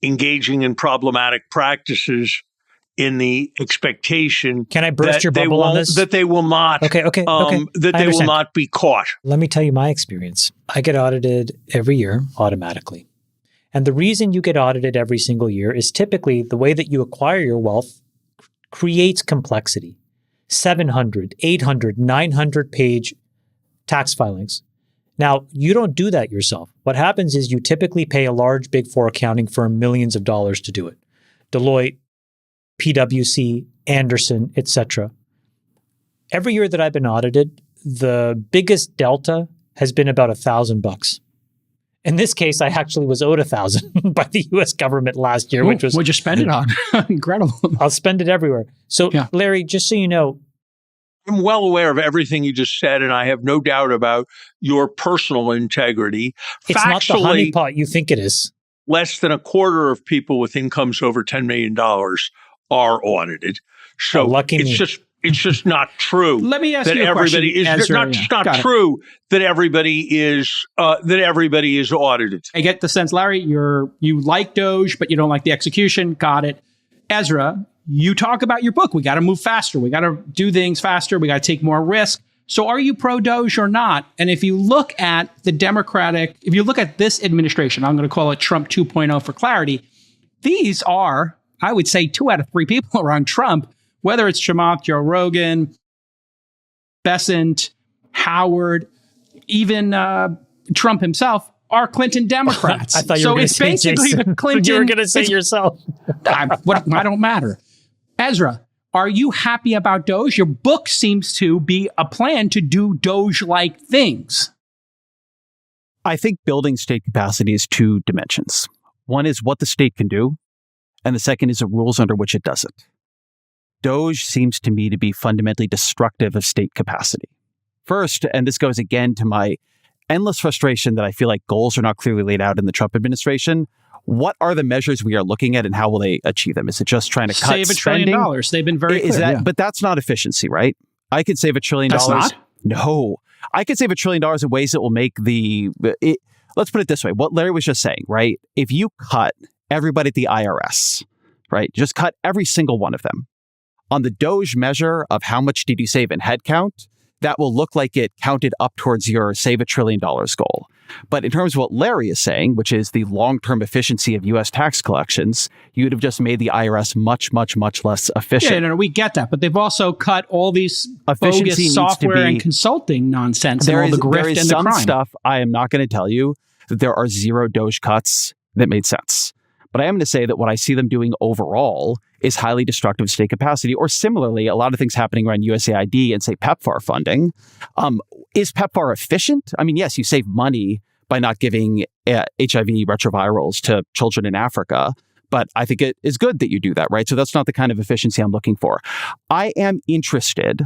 engaging in problematic practices in the expectation Can I burst your bubble on this? That they will not that they will not be caught. Let me tell you my experience. I get audited every year automatically. And the reason you get audited every single year is typically the way that you acquire your wealth creates complexity. 700, 800, 900 page tax filings. Now, you don't do that yourself. What happens is you typically pay a large Big Four accounting firm millions of dollars to do it. Deloitte, PwC, Anderson, etc. Every year that I've been audited, the biggest delta has been about $1,000. In this case, I actually was owed $1,000 by the U.S. government last year, which was what'd you spend it on? Incredible. I'll spend it everywhere. So, yeah. Larry, just so you know, I'm well aware of everything you just said, and I have no doubt about your personal integrity. It's not the honeypot you think it is. Less than a quarter of people with incomes over $10 million are audited. So it's just not true. Let me ask that you a question, Ezra. It's not true that everybody is audited. I get the sense, Larry, you like Doge, but you don't like the execution. Got it. Ezra, you talk about your book. We got to move faster. We got to do things faster. We got to take more risk. So are you pro-Doge or not? And if you look at if you look at this administration, I'm going to call it Trump 2.0 for clarity, these are, I would say, 2 out of 3 people around Trump, whether it's Chamath, Joe Rogan, Bessent, Howard, even Trump himself, are Clinton Democrats. I thought you were going to say Jason. Clinton. You were going to say yourself. I don't matter. Ezra, are you happy about Doge? Your book seems to be a plan to do Doge-like things. I think building state capacity is 2 dimensions. One is what the state can do, and the second is the rules under which it does it. Doge seems to me to be fundamentally destructive of state capacity. First, and this goes again to my endless frustration that I feel like goals are not clearly laid out in the Trump administration. What are the measures we are looking at and how will they achieve them? Is it just trying to cut spending? Save $1 trillion. They've been very clear. But that's not efficiency, right? I could save $1 trillion. That's not? No. I could save $1 trillion in ways that will make let's put it this way. What Larry was just saying, right? If you cut everybody at the IRS, right? Just cut every single one of them. On the Doge measure of how much did you save in headcount, that will look like it counted up towards your save $1 trillion goal. But in terms of what Larry is saying, which is the long-term efficiency of U.S. tax collections, you would have just made the IRS much, much, much less efficient. Yeah, no, we get that. But they've also cut all these bogus software and consulting nonsense and all the grift and the crime. There is some stuff I am not going to tell you that there are 0 Doge cuts that made sense. But I am going to say that what I see them doing overall is highly destructive of state capacity, or similarly, a lot of things happening around USAID and, say, PEPFAR funding. Is PEPFAR efficient? I mean, yes, you save money by not giving HIV retrovirals to children in Africa, but I think it is good that you do that, right? So that's not the kind of efficiency I'm looking for. I am interested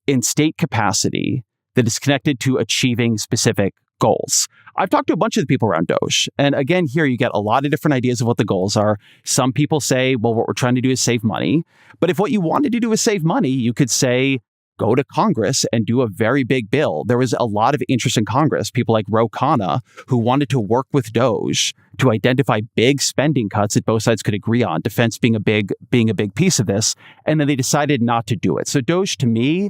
in state capacity that is connected to achieving specific goals. I've talked to a bunch of the people around Doge. And again, here you get a lot of different ideas of what the goals are. Some people say, well, what we're trying to do is save money. But if what you wanted to do is save money, you could say, go to Congress and do a very big bill. There was a lot of interest in Congress, people like Ro Khanna, who wanted to work with DOJ to identify big spending cuts that both sides could agree on, defense being a big piece of this, and then they decided not to do it. So DOJ, to me,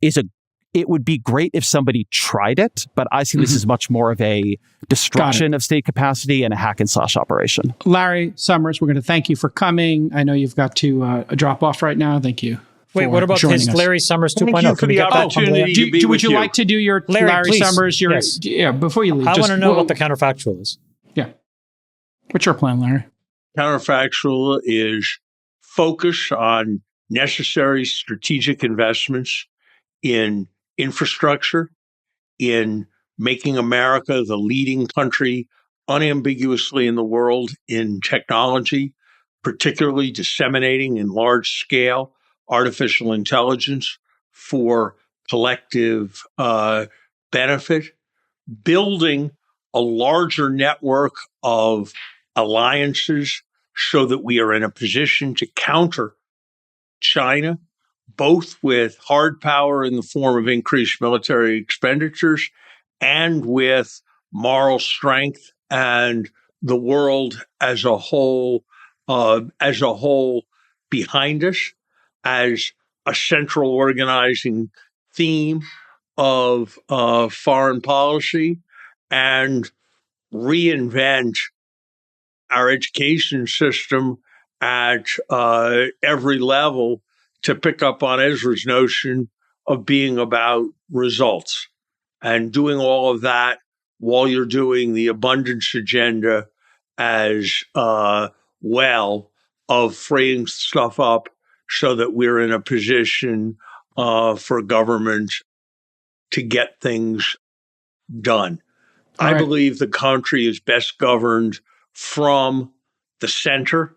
it would be great if somebody tried it, but I see this as much more of a destruction of state capacity and a hack and slash operation. Larry Summers, we're going to thank you for coming. I know you've got to drop off right now. Thank you. Wait, what about his Larry Summers 2.0? Thank you for the opportunity to be would with you like to do your Larry please. Summers? Yes. Yeah, before you leave. I want to know what the counterfactual is. Yeah. What's your plan, Larry? Counterfactual is focus on necessary strategic investments in infrastructure, in making America the leading country unambiguously in the world in technology, particularly disseminating in large scale artificial intelligence for collective benefit, building a larger network of alliances so that we are in a position to counter China, both with hard power in the form of increased military expenditures and with moral strength and the world as a whole behind us as a central organizing theme of foreign policy, and reinvent our education system at every level to pick up on Ezra's notion of being about results, and doing all of that while you're doing the abundance agenda as well of freeing stuff up so that we're in a position for government to get things done. All I right. believe the country is best governed from the center,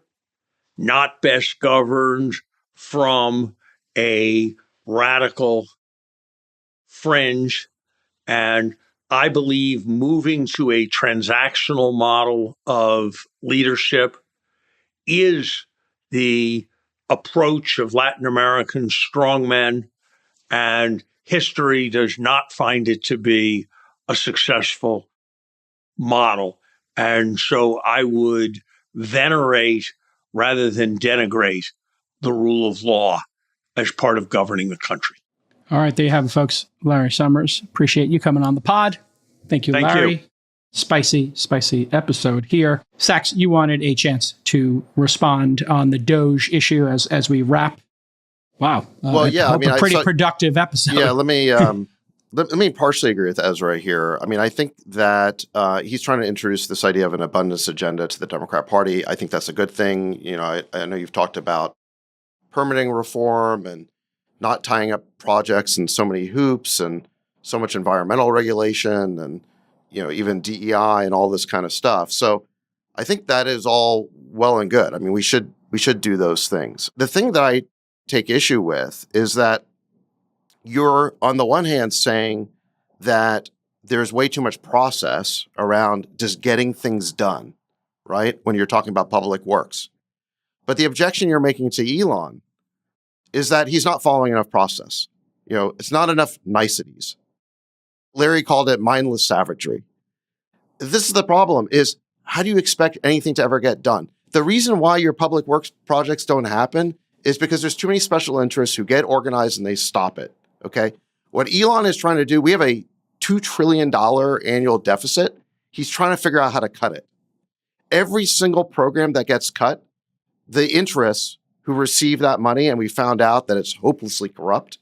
not best governed from a radical fringe. And I believe moving to a transactional model of leadership is the approach of Latin American strongmen, and history does not find it to be a successful model. And so I would venerate rather than denigrate the rule of law as part of governing the country. All right, there you have it, folks. Larry Summers, appreciate you coming on the pod. Thank you, Larry. You. Spicy episode here. Sachs, you wanted a chance to respond on the Doge issue as we wrap. Wow. Well, yeah, a pretty productive episode. Yeah, let me partially agree with Ezra here. I mean, I think that he's trying to introduce this idea of an abundance agenda to the Democrat Party. I think that's a good thing. You know, I know you've talked about permitting reform and not tying up projects in so many hoops and so much environmental regulation and, you know, even DEI and all this kind of stuff. So I think that is all well and good. I mean, we should do those things. The thing that I take issue with is that you're on the one hand saying that there's way too much process around just getting things done, right? When you're talking about public works. But the objection you're making to Elon is that he's not following enough process. You know, it's not enough niceties. Larry called it mindless savagery. This is the problem, is how do you expect anything to ever get done? The reason why your public works projects don't happen is because there's too many special interests who get organized and they stop it, okay? What Elon is trying to do, we have a $2 trillion annual deficit. He's trying to figure out how to cut it. Every single program that gets cut, the interests who receive that money, and we found out that it's hopelessly corrupt.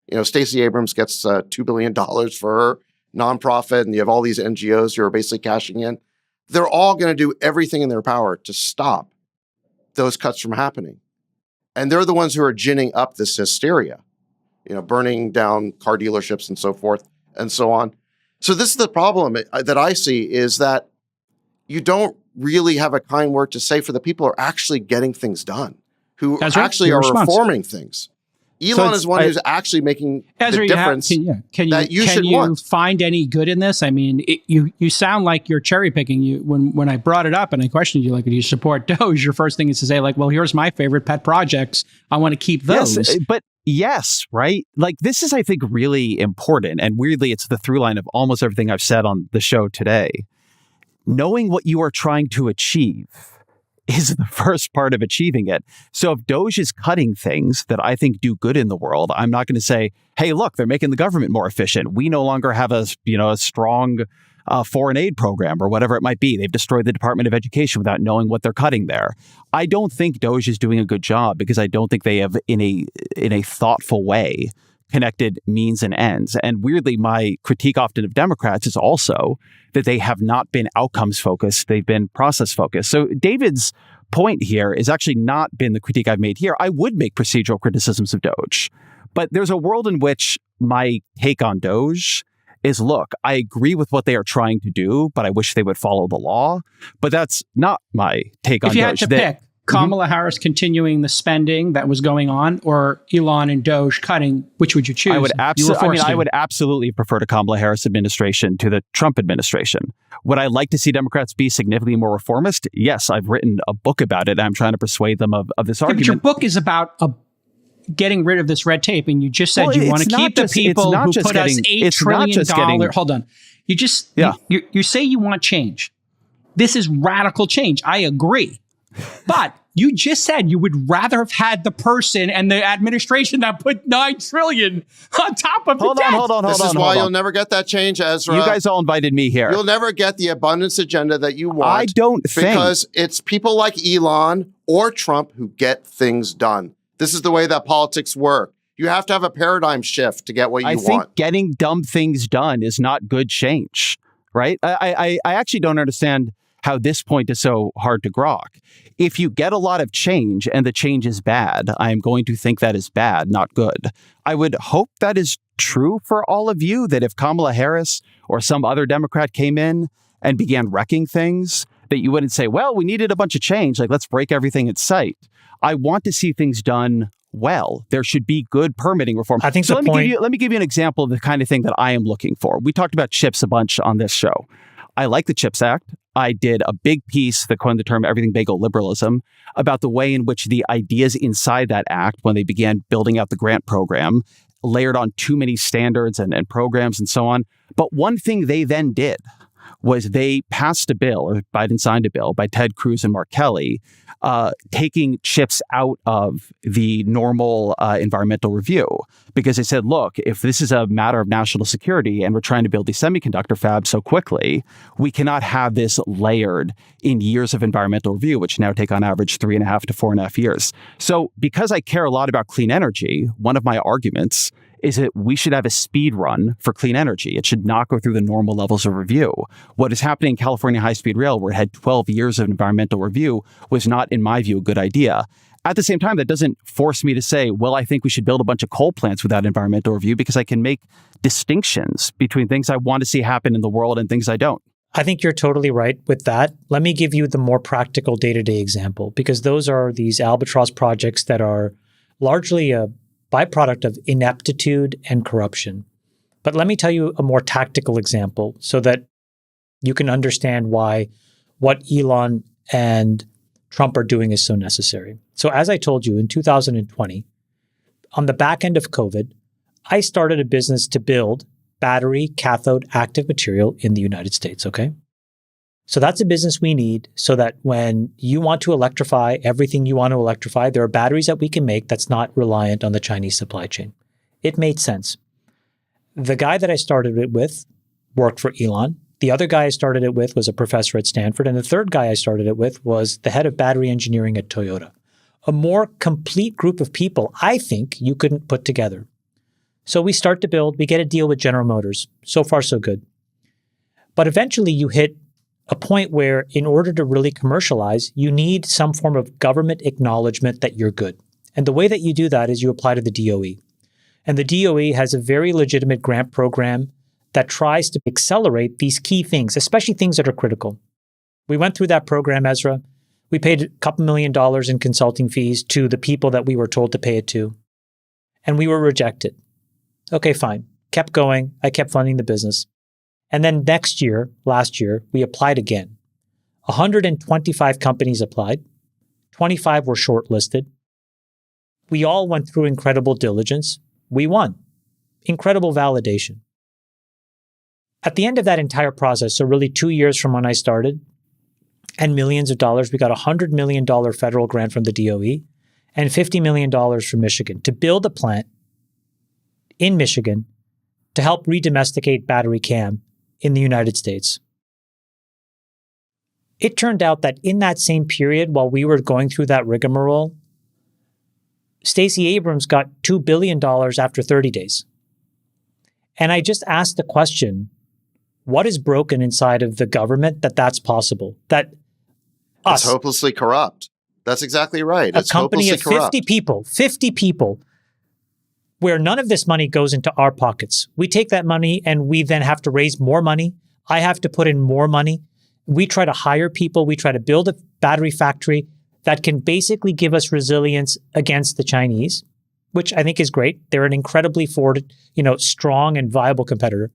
You know, Stacey Abrams gets $2 billion for her nonprofit, and you have all these NGOs who are basically cashing in. They're all going to do everything in their power to stop those cuts from happening. And they're the ones who are ginning up this hysteria, you know, burning down car dealerships and so forth and so on. So this is the problem that I see, is that you don't really have a kind word to say for the people who are actually getting things done, who actually are reforming things. Elon is one who's actually making the difference that you should want. Can you find any good in this? I mean, you sound like you're cherry picking. When I brought it up and I questioned you, like, do you support Doge? Your first thing is to say, like, well, here's my favorite pet projects. I want to keep those. Yes, but yes, right? Like, this is, I think, really important. And weirdly, it's the through line of almost everything I've said on the show today. Knowing what you are trying to achieve is the first part of achieving it. So if Doge is cutting things that I think do good in the world, I'm not going to say, hey, look, they're making the government more efficient. We no longer have a strong foreign aid program or whatever it might be. They've destroyed the Department of Education without knowing what they're cutting there. I don't think Doge is doing a good job because I don't think they have, in a thoughtful way, connected means and ends. And weirdly, my critique often of Democrats is also that they have not been outcomes focused. They've been process focused. So David's point here is actually not been the critique I've made here. I would make procedural criticisms of Doge, but there's a world in which my take on Doge is, look, I agree with what they are trying to do, but I wish they would follow the law. But that's not my take on Doge. If you had to pick Kamala Harris continuing the spending that was going on, or Elon and Doge cutting, which would you choose? I would absolutely prefer the Kamala Harris administration to the Trump administration. Would I like to see Democrats be significantly more reformist? Yes, I've written a book about it. And I'm trying to persuade them of this argument. But your book is about getting rid of this red tape, and you just said you want to keep the people who put us $8 trillion. Hold on, you say you want change. This is radical change. I agree, but you just said you would rather have had the person and the administration that put $9 trillion on top of the debt. Hold on. This is why you'll never get that change, Ezra. You guys all invited me here. You'll never get the abundance agenda that you want. I don't think, because it's people like Elon or Trump who get things done. This is the way that politics work. You have to have a paradigm shift to get what you want. I think getting dumb things done is not good change, right? I actually don't understand how this point is so hard to grok. If you get a lot of change and the change is bad, I'm going to think that is bad, not good. I would hope that is true for all of you, that if Kamala Harris or some other Democrat came in and began wrecking things, that you wouldn't say, well, we needed a bunch of change, like let's break everything in sight. I want to see things done well. There should be good permitting reform. I think so. Let me give you an example of the kind of thing that I am looking for. We talked about chips a bunch on this show. I like the CHIPS Act. I did a big piece that coined the term everything bagel liberalism about the way in which the ideas inside that act, when they began building out the grant program, layered on too many standards and programs and so on. But one thing they then did was they passed a bill, or Biden signed a bill by Ted Cruz and Mark Kelly, taking chips out of the normal environmental review, because they said, look, if this is a matter of national security and we're trying to build these semiconductor fabs so quickly, we cannot have this layered in years of environmental review, which now take on average 3.5 to 4.5 years. So because I care a lot about clean energy, one of my arguments is that we should have a speed run for clean energy. It should not go through the normal levels of review. What is happening in California high-speed rail, where it had 12 years of environmental review, was not, in my view, a good idea. At the same time, that doesn't force me to say, well, I think we should build a bunch of coal plants without environmental review, because I can make distinctions between things I want to see happen in the world and things I don't. I think you're totally right with that. Let me give you the more practical day-to-day example, because those are these albatross projects that are largely a byproduct of ineptitude and corruption. But let me tell you a more tactical example so that you can understand why what Elon and Trump are doing is so necessary. So as I told you, in 2020, on the back end of COVID, I started a business to build battery cathode active material in the United States, okay? So that's a business we need so that when you want to electrify everything you want to electrify, there are batteries that we can make that's not reliant on the Chinese supply chain. It made sense. The guy that I started it with worked for Elon. The other guy I started it with was a professor at Stanford. And the third guy I started it with was the head of battery engineering at Toyota. A more complete group of people, I think, you couldn't put together. So we start to build, we get a deal with General Motors. So far, so good. But eventually you hit a point where in order to really commercialize, you need some form of government acknowledgement that you're good. And the way that you do that is you apply to the DOE. And the DOE has a very legitimate grant program that tries to accelerate these key things, especially things that are critical. We went through that program, Ezra. We paid a couple $1 million in consulting fees to the people that we were told to pay it to. And we were rejected. Okay, fine. Kept going. I kept funding the business. And then last year, we applied again. 125 companies applied. 25 were shortlisted. We all went through incredible diligence. We won. Incredible validation. At the end of that entire process, so really 2 years from when I started, and millions of dollars, we got a $100 million federal grant from the DOE and $50 million from Michigan to build a plant in Michigan to help redomesticate battery cam in the United States. It turned out that in that same period, while we were going through that rigmarole, Stacey Abrams got $2 billion after 30 days. And I just asked the question, what is broken inside of the government that's possible? That it's hopelessly corrupt. That's exactly right. It's a company of 50 people, where none of this money goes into our pockets. We take that money and we then have to raise more money. I have to put in more money. We try to hire people. We try to build a battery factory that can basically give us resilience against the Chinese, which I think is great. They're an incredibly strong and viable competitor.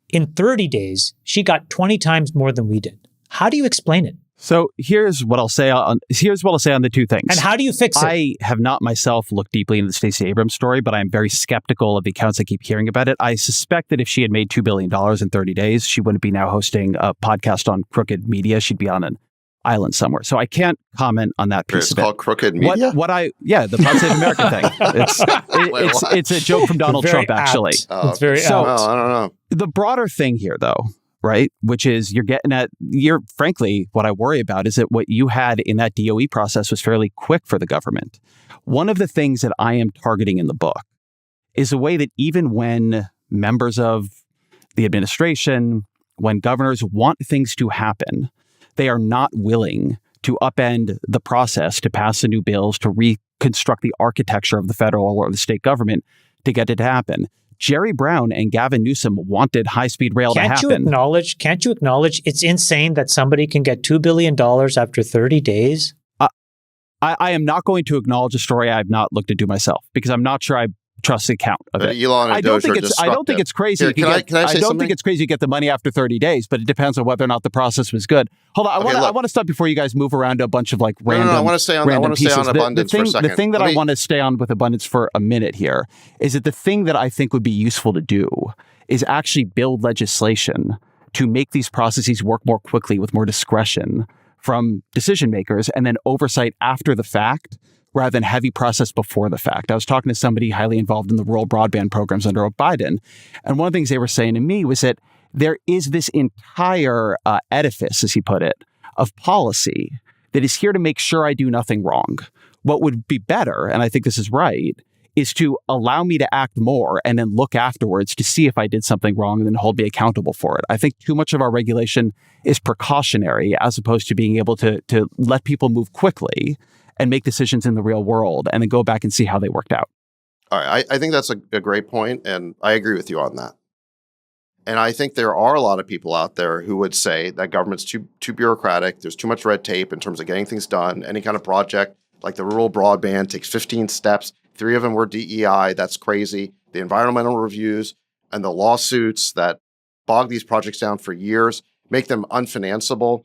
In 30 days, she got 20 times more than we did. How do you explain it? So here's what I'll say on the two things. And how do you fix it? I have not myself looked deeply into the Stacey Abrams story, but I'm very skeptical of the accounts I keep hearing about it. I suspect that if she had made $2 billion in 30 days, she wouldn't be now hosting a podcast on crooked media. She'd be on an island somewhere. So I can't comment on that piece of it. It's called crooked media? The Pod Save America thing. It's a joke from Donald Trump, actually. It's very apt. I don't know. The broader thing here, though, right, which is frankly, what I worry about is that what you had in that DOE process was fairly quick for the government. One of the things that I am targeting in the book is a way that even when members of the administration, when governors want things to happen, they are not willing to upend the process to pass the new bills, to reconstruct the architecture of the federal or the state government to get it to happen. Jerry Brown and Gavin Newsom wanted high-speed rail to happen. Can't you acknowledge it's insane that somebody can get $2 billion after 30 days? I am not going to acknowledge a story I have not looked into myself because I'm not sure I trust the account of it. Elon and I don't think it's crazy. Here, I don't think it's crazy to get the money after 30 days, but it depends on whether or not the process was good. Hold on, I want to stop before you guys move around to a bunch of random. I want to stay on abundance for a second. The thing that I want to stay on with abundance for a minute here is that the thing that I think would be useful to do is actually build legislation to make these processes work more quickly with more discretion from decision makers and then oversight after the fact, rather than heavy process before the fact. I was talking to somebody highly involved in the rural broadband programs under Biden, and one of the things they were saying to me was that there is this entire edifice, as he put it, of policy that is here to make sure I do nothing wrong. What would be better, and I think this is right, is to allow me to act more and then look afterwards to see if I did something wrong and then hold me accountable for it. I think too much of our regulation is precautionary as opposed to being able to let people move quickly and make decisions in the real world and then go back and see how they worked out. All right. I think that's a great point, and I agree with you on that. And I think there are a lot of people out there who would say that government's too bureaucratic, there's too much red tape in terms of getting things done. Any kind of project like the rural broadband takes 15 steps. 3 of them were DEI. That's crazy. The environmental reviews and the lawsuits that bog these projects down for years make them unfinanceable.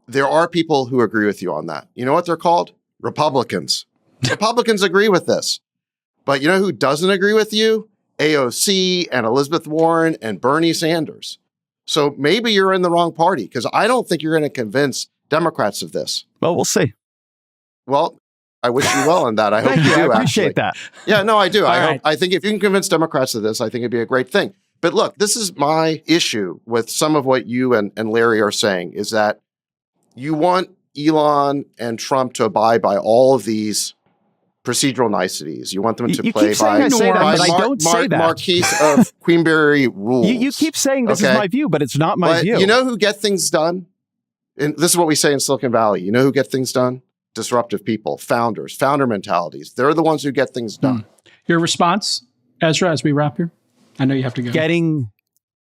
There are people who agree with you on that. You know what they're called? Republicans. Republicans agree with this. But you know who doesn't agree with you? AOC and Elizabeth Warren and Bernie Sanders. So maybe you're in the wrong party because I don't think you're going to convince Democrats of this. Well, we'll see. Well, I wish you well in that. I hope you do. I appreciate that. Yeah, no, I do. I think if you can convince Democrats of this, I think it'd be a great thing. But look, this is my issue with some of what you and Larry are saying is that you want Elon and Trump to abide by all of these procedural niceties. You want them to play by Marquise of Queenberry rules. You keep saying this is my view, but it's not my view. You know who get things done? And this is what we say in Silicon Valley. You know who get things done? Disruptive people, founders, founder mentalities. They're the ones who get things done. Your response, Ezra, as we wrap here? I know you have to go. Getting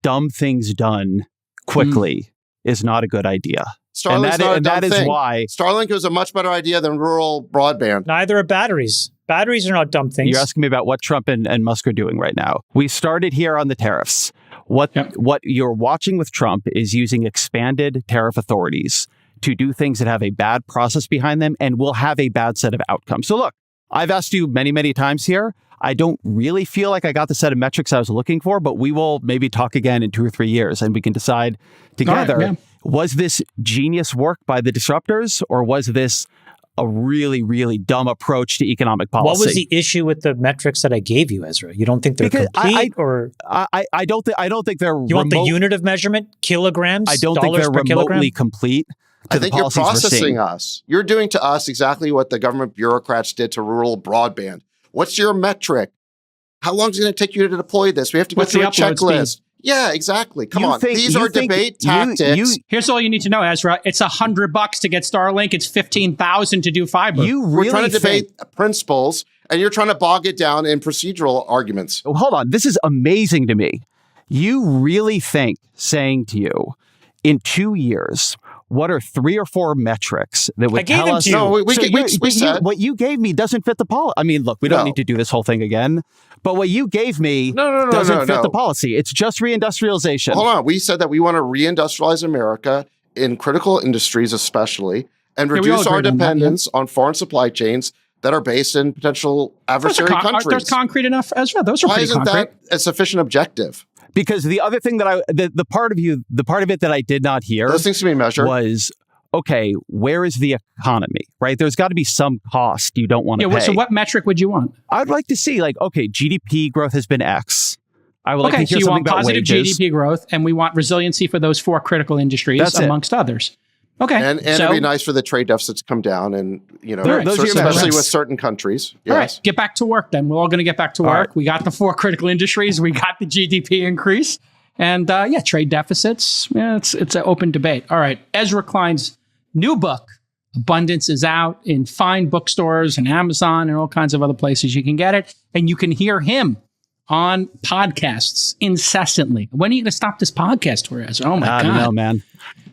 dumb things done quickly is not a good idea. That is why Starlink was a much better idea than rural broadband. Neither are batteries. Batteries are not dumb things. You're asking me about what Trump and Musk are doing right now. We started here on the tariffs. What you're watching with Trump is using expanded tariff authorities to do things that have a bad process behind them and will have a bad set of outcomes. So look, I've asked you many, many times here. I don't really feel like I got the set of metrics I was looking for, but we will maybe talk again in 2 or 3 years and we can decide together, right, was this genius work by the disruptors or was this a really, really dumb approach to economic policy? What was the issue with the metrics that I gave you, Ezra? You don't think they're complete, or I don't think they're. You want the unit of measurement, kilograms? I don't think they're remotely complete. I think you're processing us. You're doing to us exactly what the government bureaucrats did to rural broadband. What's your metric? How long is it going to take you to deploy this? We have to go through a checklist. Speed? Yeah, exactly. Come on. These are debate tactics. Here's all you need to know, Ezra. It's $100 to get Starlink. It's $15,000 to do fiber. We're trying to debate principles, and you're trying to bog it down in procedural arguments. Oh, hold on. This is amazing to me. You really think saying to you, in 2 years, what are 3 or 4 metrics that would tell us? No, we said what you gave me doesn't fit the policy. I mean, look, we don't need to do this whole thing again. But what you gave me doesn't fit the policy. It's just reindustrialization. Hold on. We said that we want to reindustrialize America in critical industries, especially, and reduce our dependence on foreign supply chains that are based in potential adversary countries. There's concrete enough, Ezra. Those are Why pretty isn't concrete. that a sufficient objective? Because the other thing that the part of it that I did not hear, those things to be measured, was, okay, where is the economy, right? There's got to be some cost you don't want to pay. So what metric would you want? I'd like to see, like, okay, GDP growth has been X. I would like to hear so you something want about positive wages. GDP growth, and we want resiliency for those 4 critical industries, amongst others. Okay. And it'd be nice for the trade deficits to come down, and especially with certain countries. Yes. All right, get back to work then. We're all going to get back to work. Right. We got the 4 critical industries. We got the GDP increase. And trade deficits. Yeah, it's an open debate. All right. Ezra Klein's new book, Abundance, is out in fine bookstores and Amazon and all kinds of other places you can get it. And you can hear him on podcasts incessantly. When are you going to stop this podcast for, Ezra? Oh, my God. I don't know, man.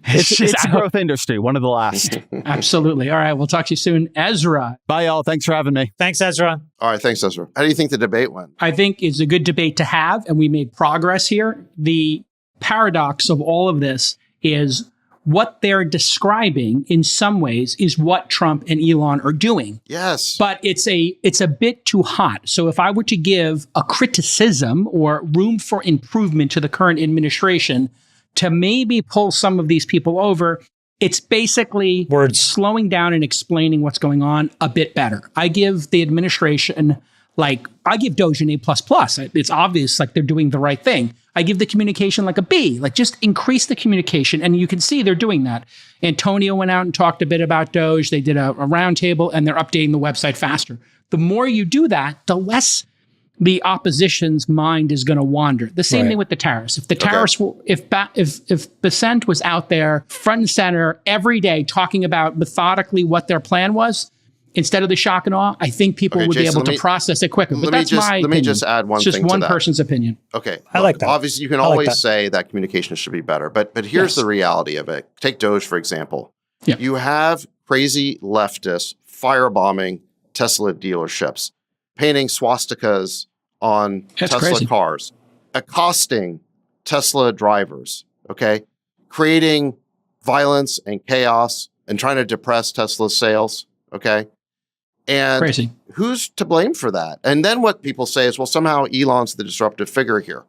It's a growth industry, one of the last. Absolutely. All right. We'll talk to you soon. Ezra. Bye, y'all. Thanks for having me. Thanks, Ezra. All right. Thanks, Ezra. How do you think the debate went? I think it's a good debate to have, and we made progress here. The paradox of all of this is what they're describing in some ways is what Trump and Elon are doing. Yes. But it's a bit too hot. So if I were to give a criticism or room for improvement to the current administration to maybe pull some of these people over, it's basically slowing down and explaining what's going on a bit better. I give the administration, I give Doge an A++. It's obvious, they're doing the right thing. I give the communication a B, just increase the communication. And you can see they're doing that. Antonio went out and talked a bit about Doge. They did a roundtable, and they're updating the website faster. The more you do that, the less the opposition's mind is going to wander. The same thing with the tariffs. If the tariffs, if Besant was out there front and center every day talking about methodically what their plan was, instead of the shock and awe, I think people would be able to process it quicker. But that's my opinion. Let me just add one thing to that. It's just one person's opinion. Okay. I like that. Obviously, you can always say that communication should be better. But here's the reality of it. Take Doge, for example. Yeah. You have crazy leftists firebombing Tesla dealerships, painting swastikas on Tesla cars, accosting Tesla drivers, creating violence and chaos and trying to depress Tesla's sales, And who's to blame for that? And then what people say is, well, somehow Elon's the disruptive figure here.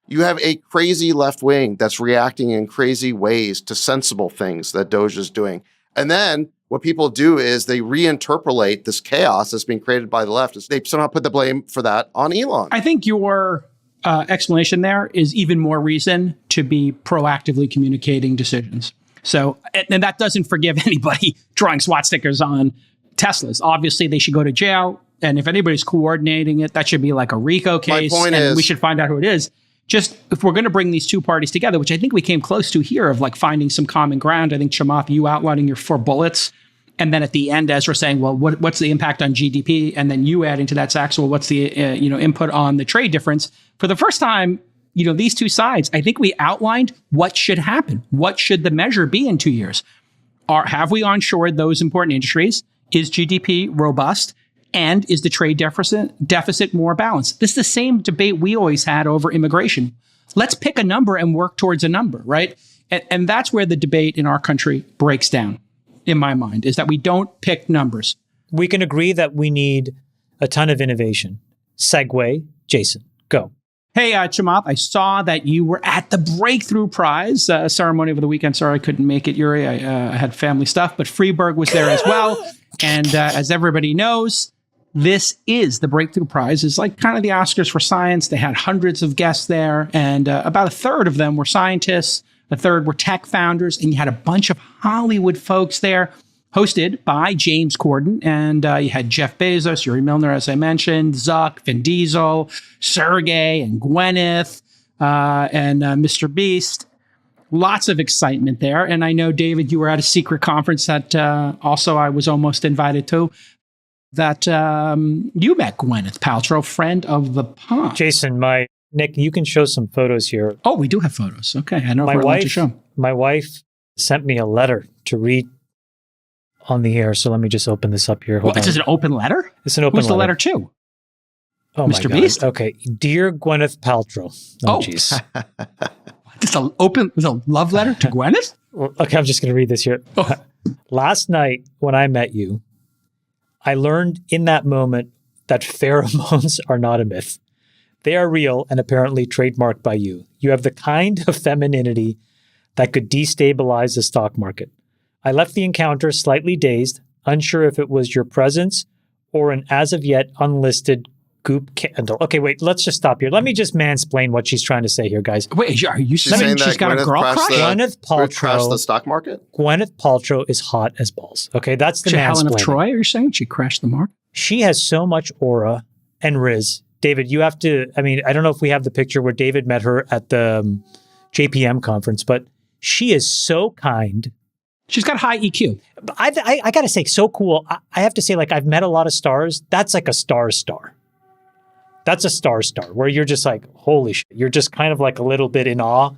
You have a crazy left wing that's reacting in crazy ways to sensible things that Doge is doing. And then what people do is they reinterpolate this chaos that's being created by the left. They somehow put the blame for that on Elon. I think your explanation there is even more reason to be proactively communicating decisions. So, and that doesn't forgive anybody drawing SWAT stickers on Teslas. Obviously, they should go to jail. And if anybody's coordinating it, that should be like a RICO case. My point is, we should find out who it is. Just if we're going to bring these two parties together, which I think we came close to here of finding some common ground. I think, Chamath, you outlining your 4 bullets. And then at the end, Ezra saying, well, what's the impact on GDP? And then you adding to that, Sachs, well, what's the input on the trade difference? For the first time, these two sides, I think we outlined what should happen. What should the measure be in 2 years? Have we onshored those important industries? Is GDP robust? And is the trade deficit more balanced? This is the same debate we always had over immigration. Let's pick a number and work towards a number, right? And that's where the debate in our country breaks down, in my mind, is that we don't pick numbers. We can agree that we need a ton of innovation. Segue, Jason, go. Hey, Chamath, I saw that you were at the Breakthrough Prize ceremony over the weekend. Sorry I couldn't make it, Yuri. I had family stuff, but Freeberg was there as well. And as everybody knows, this is the Breakthrough Prize. It's like kind of the Oscars for science. They had hundreds of guests there, and about a third of them were scientists. A third were tech founders, and you had a bunch of Hollywood folks there, hosted by James Corden. And you had Jeff Bezos, Yuri Milner, as I mentioned, Zuck, Vin Diesel, Sergey, and Gwyneth, and Mr. Beast. Lots of excitement there. And I know, David, you were at a secret conference that also I was almost invited to, that you met Gwyneth Paltrow, friend of the pod. Jason, Nick, you can show some photos here. Oh, we do have photos. Okay. I know if we're allowed to show them. My wife sent me a letter to read on the air. So let me just open this up here. Is it an open letter? It's an open letter. Who's the letter to? Oh, Mr. my Beast? God. Okay. Dear Gwyneth Paltrow. Oh, jeez. It's a love letter to Gwyneth? Okay, I'm just going to read this here. Oh. Last night, when I met you, I learned in that moment that pheromones are not a myth. They are real and apparently trademarked by you. You have the kind of femininity that could destabilize the stock market. I left the encounter slightly dazed, unsure if it was your presence or an as of yet unlisted goop candle. Okay, wait, let's just stop here. Let me just mansplain what she's trying to say here, guys. Wait, are you saying she's got a girl crush? Gwyneth Paltrow crashed the stock market? Gwyneth Paltrow is hot as balls. Okay, that's the mansplaining. Helen of Troy, are you saying? She crashed the market? She has so much aura and riz. David, you have to, I don't know if we have the picture where David met her at the JPM conference, but she is so kind. She's got high EQ. I got to say, so cool. I have to say, like, I've met a lot of stars. That's like a star. That's a star where you're just like, holy shit. You're just kind of like a little bit in awe.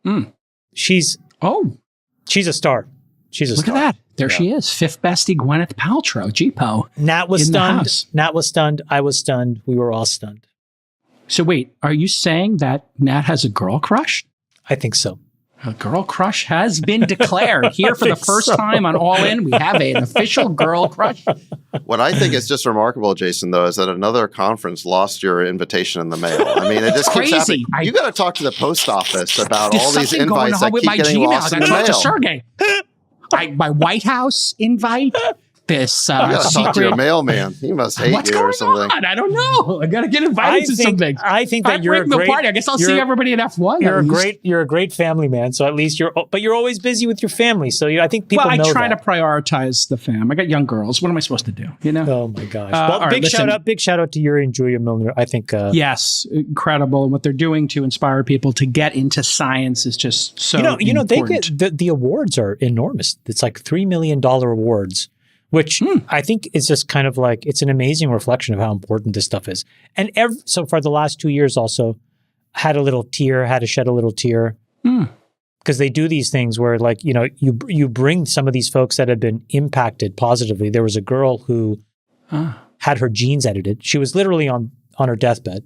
Mm. She's a star. She's a Look star. Look at that. There she is. Fifth bestie Gwyneth Paltrow, G-Po. Nat was stunned. Nat was stunned. I was stunned. We were all stunned. So wait, are you saying that Nat has a girl crush? I think so. A girl crush has been declared here for the first time on All In. We have an official girl crush. What I think is just remarkable, Jason, though, is that another conference lost your invitation in the mail. I mean, it just keeps happening. You got to talk to the post office about all these invites that keep getting lost in the mail. I talked to Sergey. My White House invite. This you gotta talk to your mailman. He must hate you or something. On? I don't know. I got to get invited to something. I think that you're a great party. I guess I'll see everybody in F1. You're a great family man. So at least you're always busy with your family. So I think people know that. Well, I try to prioritize the fam. I got young girls. What am I supposed to do? You know? Oh my gosh. Well, big shout out to Yuri and Julia Milner. I think. Yes, incredible. And what they're doing to inspire people to get into science is just so important. They get the awards are enormous. It's like $3 million awards. Which I think is just kind of like, it's an amazing reflection of how important this stuff is. And so for the last 2 years also, had to shed a little tear. Because they do these things where, like, you bring some of these folks that have been impacted positively. There was a girl who had her genes edited. She was literally on her deathbed.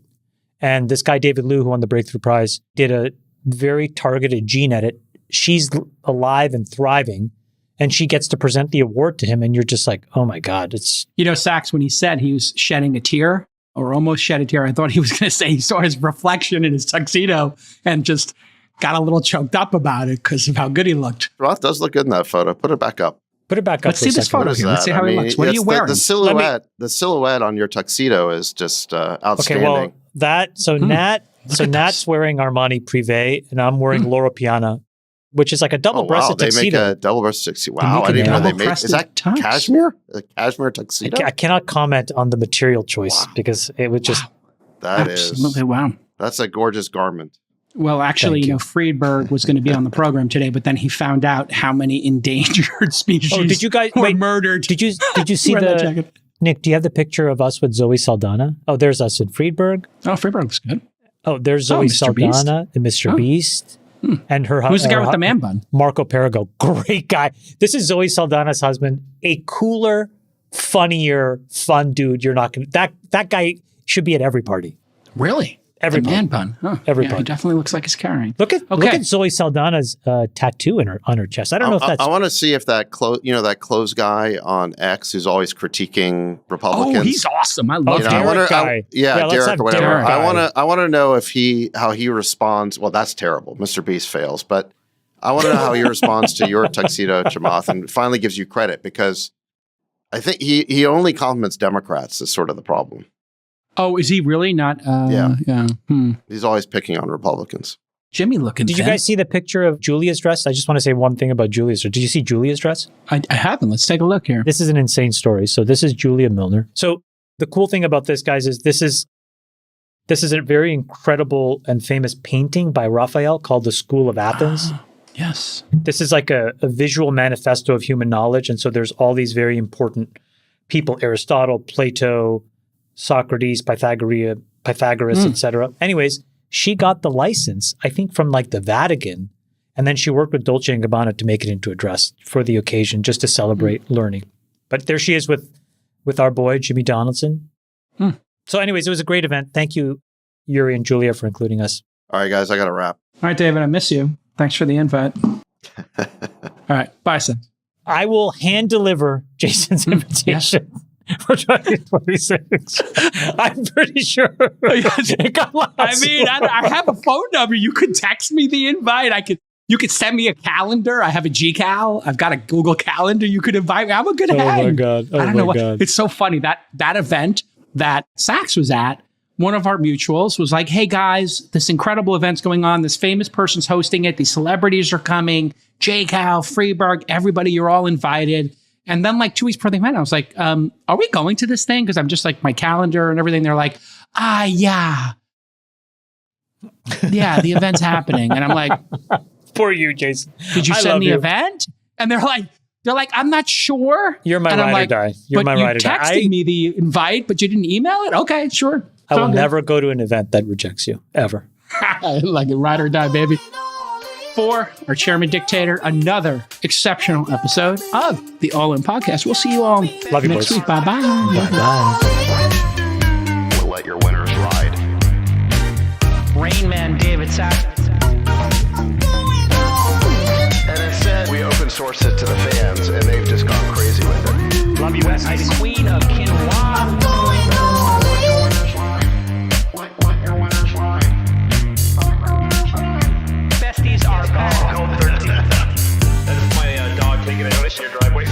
And this guy, David Liu, who won the Breakthrough Prize, did a very targeted gene edit. She's alive and thriving. And she gets to present the award to him, and you're just like, oh my God, it's... Sachs, when he said he was shedding a tear, or almost shed a tear, I thought he was going to say he saw his reflection in his tuxedo and just got a little choked up about it because of how good he looked. Roth does look good in that photo. Put it back up. Let's see this photo here. Let's see how he looks. What are you wearing? The silhouette on your tuxedo is just outstanding. Okay, well, Nat's wearing Armani Privé, and I'm wearing Loro Piana, which is like a double-breasted tuxedo. They make a double-breasted tuxedo. Wow, I didn't know they make. Is that cashmere? A cashmere tuxedo? I cannot comment on the material choice because it was just... That absolutely is... Wow. That's a gorgeous garment. Well, actually, Friedberg was going to be on the program today, but then he found out how many endangered species were murdered. Did you see the... Nick, do you have the picture of us with Zoe Saldana? Oh, there's us in Friedberg. Oh, Friedberg looks good. Oh, there's Zoe Saldana and Mr. Beast. And her husband. Who's the guy with the man bun? Marco Perigo. Great guy. This is Zoe Saldana's husband. A cooler, funnier, fun dude. You're not going to... That guy should be at every party. Really? Every the man bun. Huh. Every yeah, bun. He definitely looks like he's carrying. Look at Zoe Saldana's tattoo on her chest. I don't know if that's. I want to see if that clothes guy on X who's always critiquing Republicans. Oh, he's awesome. I love him. Derek guy. Derek or whatever. Derek I want to know how he responds. Well, that's terrible. Mr. Beast fails, but I want to know how he responds to your tuxedo, Chamath, and finally gives you credit, because I think he only compliments Democrats is sort of the problem. Oh, is he really not? Yeah. He's always picking on Republicans. Jimmy looking. Did you guys see the picture of Julia's dress? I just want to say one thing about Julia's dress. Did you see Julia's dress? I haven't. Let's take a look here. This is an insane story. So this is Julia Milner. So the cool thing about this, guys, is this is a very incredible and famous painting by Raphael called The School of Athens. Yes. This is like a visual manifesto of human knowledge. And so there's all these very important people, Aristotle, Plato, Socrates, Pythagoras, etc. Anyways, she got the license, I think, from like the Vatican. And then she worked with Dolce & Gabbana to make it into a dress for the occasion, just to celebrate learning. But there she is with our boy, Jimmy Donaldson. So anyways, it was a great event. Thank you, Yuri and Julia, for including us. All right, guys, I got to wrap. All right, David, I miss you. Thanks for the invite. All right, bye, son. I will hand deliver Jason's invitation. For 2026. I'm pretty sure it got lost. I mean, I have a phone number. You could text me the invite. You could send me a calendar. I have a GCal. I've got a Google Calendar. You could invite me. I'm a good hang. Oh my God. I don't know what. It's so funny that event that Sachs was at, one of our mutuals was like, hey guys, this incredible event's going on. This famous person's hosting it. These celebrities are coming. JCal, Freeberg, everybody, you're all invited. And then like 2 weeks before the event, I was like, are we going to this thing? Because I'm just like my calendar and everything. They're like, yeah. Yeah, the event's happening. And I'm like, for you, Jason. Did you send the event? And they're like, I'm not sure. You're my ride or die. You're my ride or die. You texted me the invite, but you didn't email it? Okay, sure. I will never go to an event that rejects you, ever. Like a ride or die, baby. For our chairman dictator, another exceptional episode of the All-In Podcast. We'll see you all next week. Bye-bye. Bye-bye. We'll let your winners ride. Rain Man David Sack. And instead, we open source it to the fans, and they've just gone crazy with it. Love you, West. The Queen of Quinoa. Besties are back. That's my dog taking a notice in your driveway.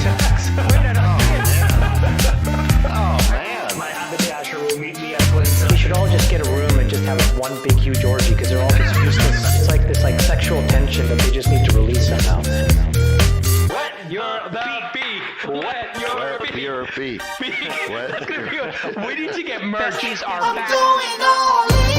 We should all just get a room and just have one big huge orgy, because they're all just useless. It's like this sexual tension that they just need to release somehow. Wet your beak. Wet your beak. We need to get merch. Besties are back.